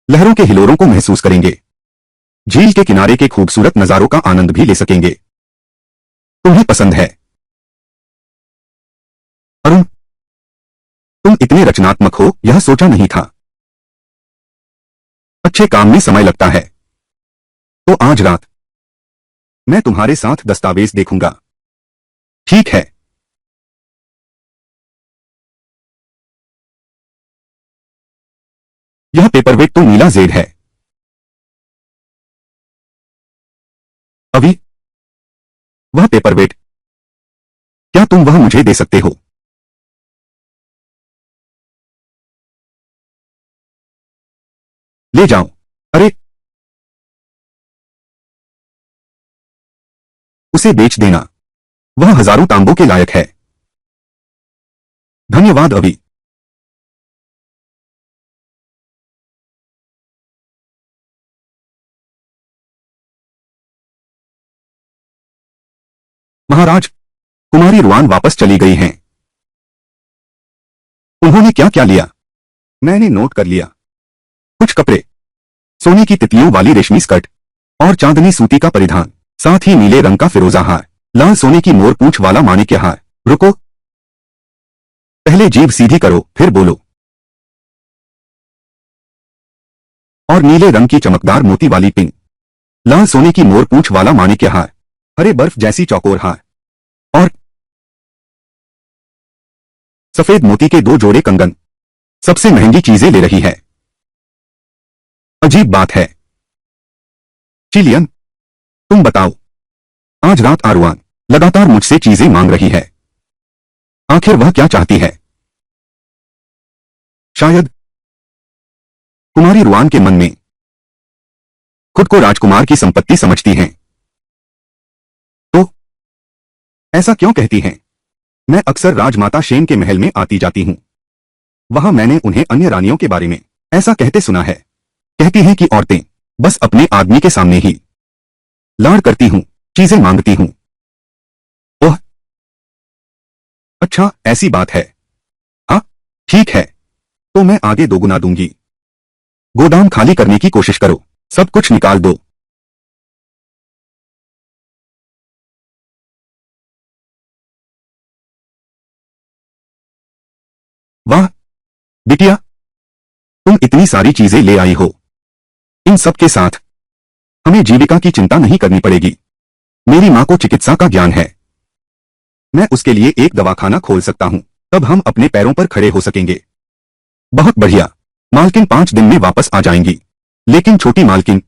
लहरों के हिलोरों को महसूस करेंगे। झील के किनारे के खूबसूरत नजारों का आनंद भी ले सकेंगे। तुम्हें पसंद है? अरुण, तुम इतने रचनात्मक हो यह सोचा नहीं था। अच्छे काम में समय लगता है। तो आज रात मैं तुम्हारे साथ दस्तावेज देखूंगा। ठीक है। यह पेपरवेट तो नीला जेड है। अभी, वह पेपरवेट, क्या तुम वह मुझे दे सकते हो? ले जाओ। अरे, उसे बेच देना। वह हजारों तांबों के लायक है। धन्यवाद अभी। महाराज, कुमारी रुआन वापस चली गई हैं। उन्होंने क्या क्या लिया? मैंने नोट कर लिया। कुछ कपड़े, सोने की तितलियों वाली रेशमी स्कर्ट और चांदनी सूती का परिधान, साथ ही नीले रंग का फिरोजा हार, लाल सोने की मोर पूंछ वाला माणिक्य हार। रुको, पहले जीभ सीधी करो फिर बोलो। और नीले रंग की चमकदार मोती वाली पिन, लाल सोने की मोर पूंछ वाला माणिक्य हार, हरे बर्फ जैसी चौकोर हार और सफेद मोती के 2 जोड़े कंगन, सबसे महंगी चीजें ले रही है। अजीब बात है। चिलियन, तुम बताओ। आज रात आरुआन लगातार मुझसे चीजें मांग रही है। आखिर वह क्या चाहती है? शायद कुमारी रुआन के मन में खुद को राजकुमार की संपत्ति समझती हैं। तो ऐसा क्यों कहती हैं? मैं अक्सर राजमाता शेन के महल में आती जाती हूं। वहां मैंने उन्हें अन्य रानियों के बारे में ऐसा कहते सुना है। कहती हैं कि औरतें बस अपने आदमी के सामने ही लाड़ करती हूं, चीजें मांगती हूं। ओह, अच्छा ऐसी बात है। हाँ, ठीक है, तो मैं आगे दोगुना दूंगी। गोदाम खाली करने की कोशिश करो, सब कुछ निकाल दो। वाह बिटिया, तुम इतनी सारी चीजें ले आई हो। इन सब के साथ हमें जीविका की चिंता नहीं करनी पड़ेगी। मेरी मां को चिकित्सा का ज्ञान है। मैं उसके लिए एक दवाखाना खोल सकता हूं, तब हम अपने पैरों पर खड़े हो सकेंगे। बहुत बढ़िया। मालकिन 5 दिन में वापस आ जाएंगी। लेकिन छोटी मालकिन,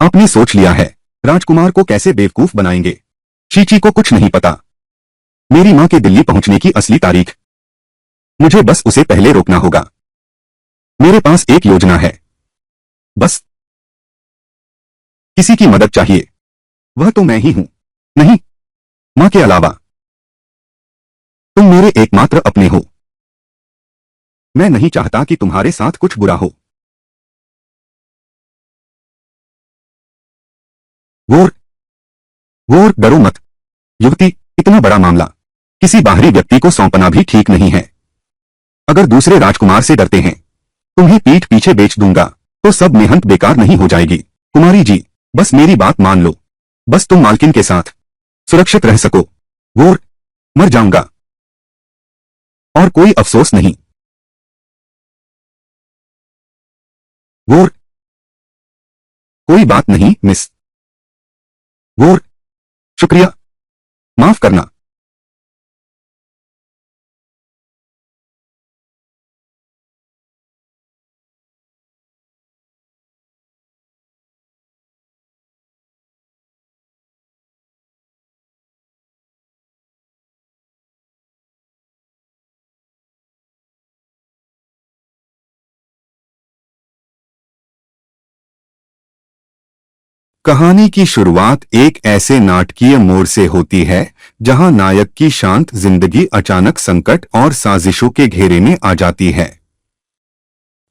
आपने सोच लिया है राजकुमार को कैसे बेवकूफ बनाएंगे? चीची को कुछ नहीं पता मेरी मां के दिल्ली पहुंचने की असली तारीख। मुझे बस उसे पहले रोकना होगा। मेरे पास एक योजना है। बस किसी की मदद चाहिए। वह तो मैं ही हूं। नहीं, मां के अलावा। तुम मेरे एकमात्र अपने हो। मैं नहीं चाहता कि तुम्हारे साथ कुछ बुरा हो। गोर, गोर, डरो मत। युवती, इतना बड़ा मामला किसी बाहरी व्यक्ति को सौंपना भी ठीक नहीं है। अगर दूसरे राजकुमार से डरते हैं, तुम्हें पीठ पीछे बेच दूंगा, तो सब मेहनत बेकार नहीं हो जाएगी। कुमारी जी, बस मेरी बात मान लो। बस तुम मालकिन के साथ सुरक्षित रह सको। गोर, मर जाऊंगा और कोई अफसोस नहीं। गोर, कोई बात नहीं मिस। गोर, शुक्रिया, माफ करना। कहानी की शुरुआत एक ऐसे नाटकीय मोड़ से होती है जहां नायक की शांत जिंदगी अचानक संकट और साजिशों के घेरे में आ जाती है।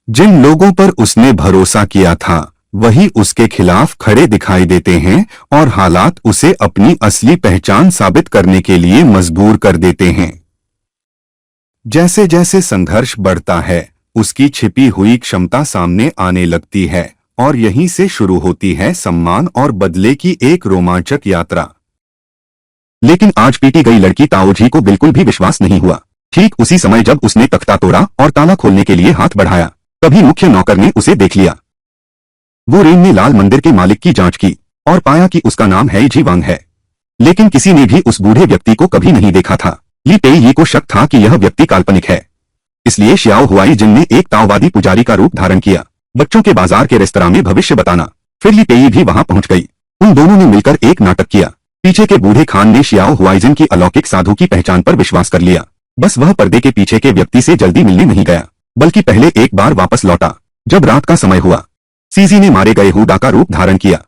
जिन लोगों पर उसने भरोसा किया था वही उसके खिलाफ खड़े दिखाई देते हैं और हालात उसे अपनी असली पहचान साबित करने के लिए मजबूर कर देते हैं। जैसे जैसे संघर्ष बढ़ता है, उसकी छिपी हुई क्षमता सामने आने लगती है और यहीं से शुरू होती है सम्मान और बदले की एक रोमांचक यात्रा। लेकिन आज पीटी गई लड़की ताओजी को बिल्कुल भी विश्वास नहीं हुआ। ठीक उसी समय जब उसने तख्ता तोड़ा और ताला खोलने के लिए हाथ बढ़ाया, तभी मुख्य नौकर ने उसे देख लिया। वो रेन ने लाल मंदिर के मालिक की जांच की और पाया कि उसका नाम है जी वांग है। लेकिन किसी ने भी उस बूढ़े व्यक्ति को कभी नहीं देखा था। ली पेई ये को शक था कि यह व्यक्ति काल्पनिक है। इसलिए श्याओ हुआई जिन ने एक ताओवादी पुजारी का रूप धारण किया, बच्चों के बाजार के रेस्तरां में भविष्य बताना। फिर ली पेई भी वहां पहुंच गई। उन दोनों ने मिलकर एक नाटक किया। पीछे के बूढ़े खान ने श्याओ हुआइजिन की अलौकिक साधु की पहचान पर विश्वास कर लिया। बस वह पर्दे के पीछे के व्यक्ति से जल्दी मिलने नहीं गया, बल्कि पहले एक बार वापस लौटा। जब रात का समय हुआ, सीजी ने मारे गए हुडा का रूप धारण किया।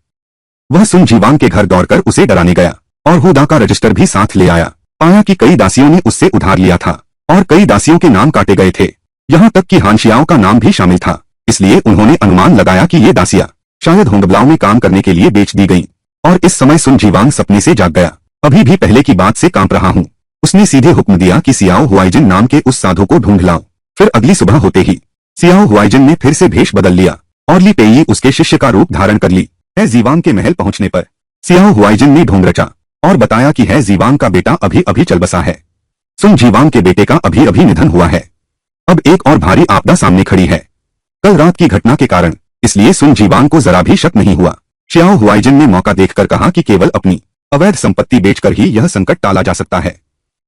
वह सुन जीवांग के घर दौड़कर उसे डराने गया और हुडा का रजिस्टर भी साथ ले आया। पाया कि कई दासियों ने उससे उधार लिया था और कई दासियों के नाम काटे गए थे, यहाँ तक कि हानशियाओं का नाम भी शामिल था। इसलिए उन्होंने अनुमान लगाया कि ये दासियां शायद होंगब्लाओ में काम करने के लिए बेच दी गईं। और इस समय सुन जीवांग सपने से जाग गया। अभी भी पहले की बात से कांप रहा हूँ। उसने सीधे हुक्म दिया कि सियाओ हुआइजिन नाम के उस साधु को ढूंढ लाओ। फिर अगली सुबह होते ही सियाओ हुआइजिन ने फिर से भेष बदल लिया और ली पेई उसके शिष्य का रूप धारण कर ली। है जीवांग के महल पहुंचने पर सियाओ हुआइजिन ने ढोंग रचा और बताया कि है जीवांग का बेटा अभी अभी चल बसा है। सुन जीवांग के बेटे का अभी अभी निधन हुआ है। अब एक और भारी आपदा सामने खड़ी है, कल रात की घटना के कारण। इसलिए सुन जीवांग को जरा भी शक नहीं हुआ। श्याओ हुआइजिन ने मौका देखकर कहा कि केवल अपनी अवैध संपत्ति बेचकर ही यह संकट टाला जा सकता है।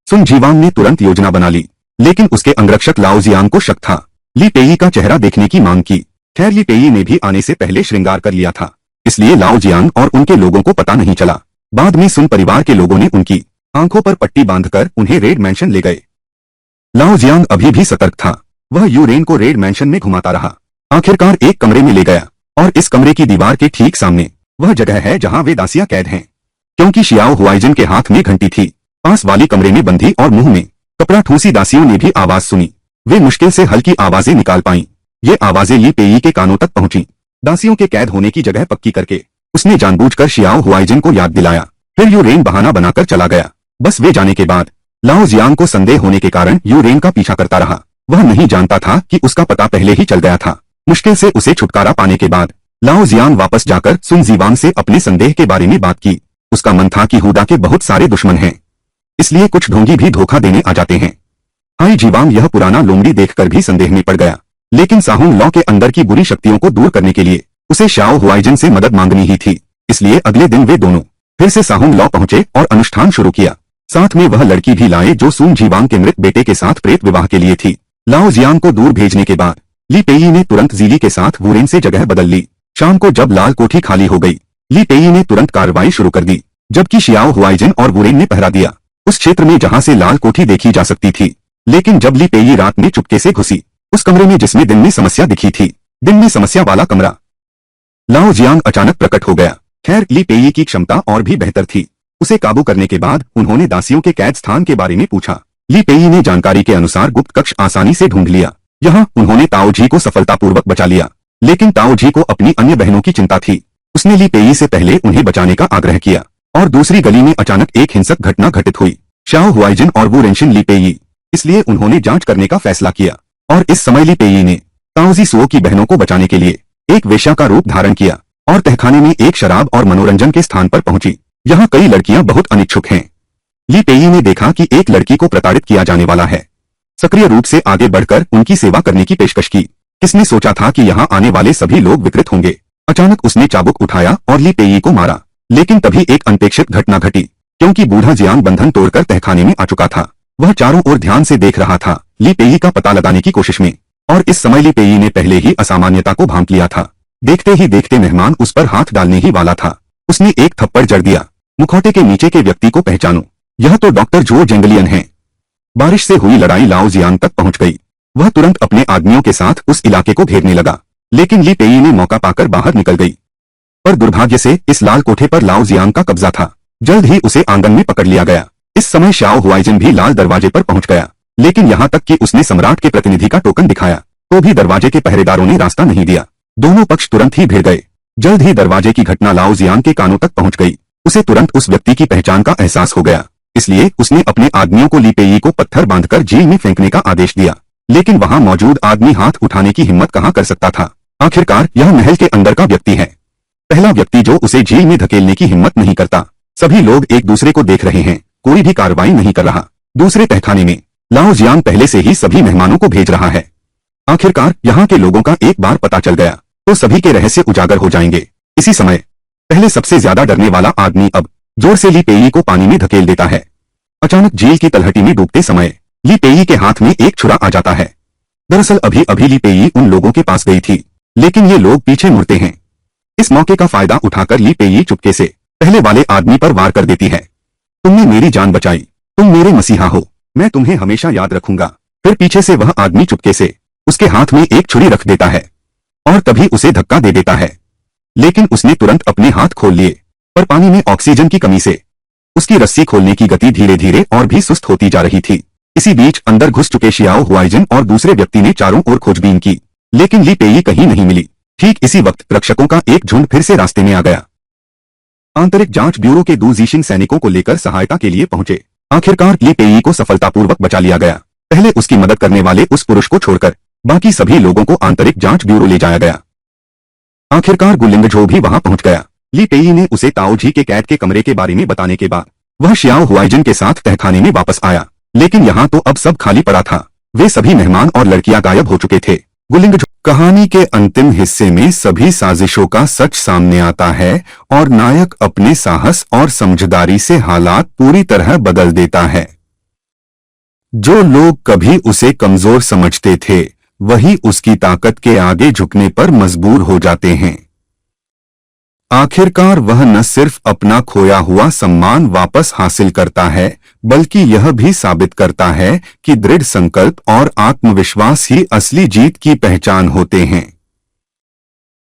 सुन जीवांग ने तुरंत योजना बना ली, लेकिन उसके अंगरक्षक लाओ जियांग को शक था। ली पेई का चेहरा देखने की मांग की। खैर ली पेई ने भी आने से पहले श्रृंगार कर लिया था, इसलिए लाओ जियांग और उनके लोगों को पता नहीं चला। बाद में सुन परिवार के लोगों ने उनकी आंखों पर पट्टी बांधकर उन्हें रेड मैंशन ले गए। लाओ जियांग अभी भी सतर्क था। वह यूरेन को रेड मैंशन में घुमाता रहा। आखिरकार एक कमरे में ले गया और इस कमरे की दीवार के ठीक सामने वह जगह है जहां वे दासियां कैद हैं। क्योंकि शियाओ हुआइजिन के हाथ में घंटी थी, पास वाली कमरे में बंधी और मुंह में कपड़ा ठूसी दासियों ने भी आवाज सुनी। वे मुश्किल से हल्की आवाजें निकाल पाईं। ये आवाजें ली पेई के कानों तक पहुंची। दासियों के कैद होने की जगह पक्की करके उसने जानबूझकर शियाओ हुआइजिन को याद दिलाया। फिर यूरेन बहाना बनाकर चला गया। बस वे जाने के बाद लाओ जियांग को संदेह होने के कारण यूरेन का पीछा करता रहा। वह नहीं जानता था कि उसका पता पहले ही चल गया था। मुश्किल से उसे छुटकारा पाने के बाद लाओ जियांग वापस जाकर सुन जीवांग से अपने संदेह के बारे में बात की। उसका मन था कि हुडा के बहुत सारे दुश्मन हैं, इसलिए कुछ ढोंगी भी धोखा देने आ जाते हैं। हाई जीवांग यह पुराना लोमड़ी देखकर भी संदेह में पड़ गया, लेकिन साहुंग लॉ के अंदर की बुरी शक्तियों को दूर करने के लिए उसे शाओ हुआइजिन से मदद मांगनी ही थी। इसलिए अगले दिन वे दोनों फिर से साहुंग लॉ पहुंचे और अनुष्ठान शुरू किया। साथ में वह लड़की भी लाए जो सुन जीवांग के मृत बेटे के साथ प्रेत विवाह के लिए थी। लाओ जियांग को दूर भेजने के बाद ली पेई ने तुरंत जीली के साथ वुरेन से जगह बदल ली। शाम को जब लाल कोठी खाली हो गई, ली पेई ने तुरंत कार्रवाई शुरू कर दी, जबकि शियाओ हुआइजिन और वुरेन ने पहरा दिया उस क्षेत्र में जहां से लाल कोठी देखी जा सकती थी। लेकिन जब ली पेई रात में चुपके से घुसी उस कमरे में जिसमें दिन में समस्या दिखी थी, दिन में समस्या वाला कमरा, लाओ जियांग अचानक प्रकट हो गया। खैर ली पेई की क्षमता और भी बेहतर थी। उसे काबू करने के बाद उन्होंने दासियों के कैद स्थान के बारे में पूछा। ली पेई ने जानकारी के अनुसार गुप्त कक्ष आसानी से ढूंढ लिया। यहाँ उन्होंने ताओ जी को सफलतापूर्वक बचा लिया, लेकिन ताओ जी को अपनी अन्य बहनों की चिंता थी। उसने ली पेई से पहले उन्हें बचाने का आग्रह किया और दूसरी गली में अचानक एक हिंसक घटना घटित हुई। शाओ हुआइजिन और वो रेंशिन ली पेई, इसलिए उन्होंने जांच करने का फैसला किया। और इस समय ली पेई ने ताओजी सुओ की बहनों को बचाने के लिए एक वेश्या का रूप धारण किया और तहखाने में एक शराब और मनोरंजन के स्थान पर पहुंची। यहाँ कई लड़कियां बहुत अनिच्छुक हैं। ली पेई ने देखा कि एक लड़की को प्रताड़ित किया जाने वाला है। सक्रिय रूप से आगे बढ़कर उनकी सेवा करने की पेशकश की। किसने सोचा था कि यहाँ आने वाले सभी लोग विकृत होंगे। अचानक उसने चाबुक उठाया और ली पेई को मारा, लेकिन तभी एक अनपेक्षित घटना घटी। क्योंकि बूढ़ा जियांग बंधन तोड़कर तहखाने में आ चुका था, वह चारों ओर ध्यान से देख रहा था ली पेई का पता लगाने की कोशिश में। और इस समय ली पेई ने पहले ही असामान्यता को भांप लिया था। देखते ही देखते मेहमान उस पर हाथ डालने ही वाला था। उसने एक थप्पड़ जड़ दिया। मुखौटे के नीचे के व्यक्ति को पहचानो, यह तो डॉक्टर जो जेंगलियन है। बारिश से हुई लड़ाई लाओ जियांग तक पहुंच गई। वह तुरंत अपने आदमियों के साथ उस इलाके को घेरने लगा, लेकिन ली पेई ने मौका पाकर बाहर निकल गई। पर दुर्भाग्य से इस लाल कोठे पर लाओ जियांग का कब्जा था। जल्द ही उसे आंगन में पकड़ लिया गया। इस समय शाओ हुआइजिन भी लाल दरवाजे पर पहुंच गया, लेकिन यहाँ तक कि उसने सम्राट के प्रतिनिधि का टोकन दिखाया तो भी दरवाजे के पहरेदारों ने रास्ता नहीं दिया। दोनों पक्ष तुरंत ही भिड़ गए। जल्द ही दरवाजे की घटना लाओ जियांग के कानों तक पहुंच गई। उसे तुरंत उस व्यक्ति की पहचान का एहसास हो गया, इसलिए उसने अपने आदमियों को ली पेई को पत्थर बांधकर जेल में फेंकने का आदेश दिया। लेकिन वहां मौजूद आदमी हाथ उठाने की हिम्मत कहां कर सकता था। आखिरकार यह महल के अंदर का व्यक्ति है, पहला व्यक्ति जो उसे जेल में धकेलने की हिम्मत नहीं करता। सभी लोग एक दूसरे को देख रहे हैं, कोई भी कार्रवाई नहीं कर रहा। दूसरे तहखाने में लाओ जियांग पहले से ही सभी मेहमानों को भेज रहा है। आखिरकार यहाँ के लोगों का एक बार पता चल गया तो सभी के रहस्य उजागर हो जाएंगे। इसी समय पहले सबसे ज्यादा डरने वाला आदमी अब जोर से ली पेई को पानी में धकेल देता है। अचानक जेल की तलहटी में डूबते समय ली पेई के हाथ में एक छुरा आ जाता है। दरअसल अभी अभी ली पेई उन लोगों के पास गई थी, लेकिन ये लोग पीछे मुड़ते हैं। इस मौके का फायदा उठाकर ली पेई चुपके से पहले वाले आदमी पर वार कर देती है। तुमने मेरी जान बचाई, तुम मेरे मसीहा हो, मैं तुम्हें हमेशा याद रखूंगा। फिर पीछे से वह आदमी चुपके से उसके हाथ में एक छुरी रख देता है और तभी उसे धक्का दे देता है। लेकिन उसने तुरंत अपने हाथ खोल लिए, पर पानी में ऑक्सीजन की कमी से उसकी रस्सी खोलने की गति धीरे धीरे और भी सुस्त होती जा रही थी। इसी बीच अंदर घुस चुके शियाओ हुआइजिन और दूसरे व्यक्ति ने चारों ओर खोजबीन की, लेकिन ली पेई कहीं नहीं मिली। ठीक इसी वक्त रक्षकों का एक झुंड फिर से रास्ते में आ गया। आंतरिक जांच ब्यूरो के दू जीशिंग सैनिकों को लेकर सहायता के लिए पहुंचे। आखिरकार ली पेई को सफलतापूर्वक बचा लिया गया। पहले उसकी मदद करने वाले उस पुरुष को छोड़कर बाकी सभी लोगों को आंतरिक जांच ब्यूरो ले जाया गया। आखिरकार गुलिंगझो भी वहां पहुंच गया। ली पेई ने उसे ताओ जी के कैद के कमरे के बारे में बताने के बाद वह शियाओ हुआइजिन के साथ तहखाने में वापस आया, लेकिन यहाँ तो अब सब खाली पड़ा था। वे सभी मेहमान और लड़कियां गायब हो चुके थे। गुलिंग कहानी के अंतिम हिस्से में सभी साजिशों का सच सामने आता है और नायक अपने साहस और समझदारी से हालात पूरी तरह बदल देता है। जो लोग कभी उसे कमजोर समझते थे वही उसकी ताकत के आगे झुकने पर मजबूर हो जाते हैं। आखिरकार वह न सिर्फ अपना खोया हुआ सम्मान वापस हासिल करता है बल्कि यह भी साबित करता है कि दृढ़ संकल्प और आत्मविश्वास ही असली जीत की पहचान होते हैं।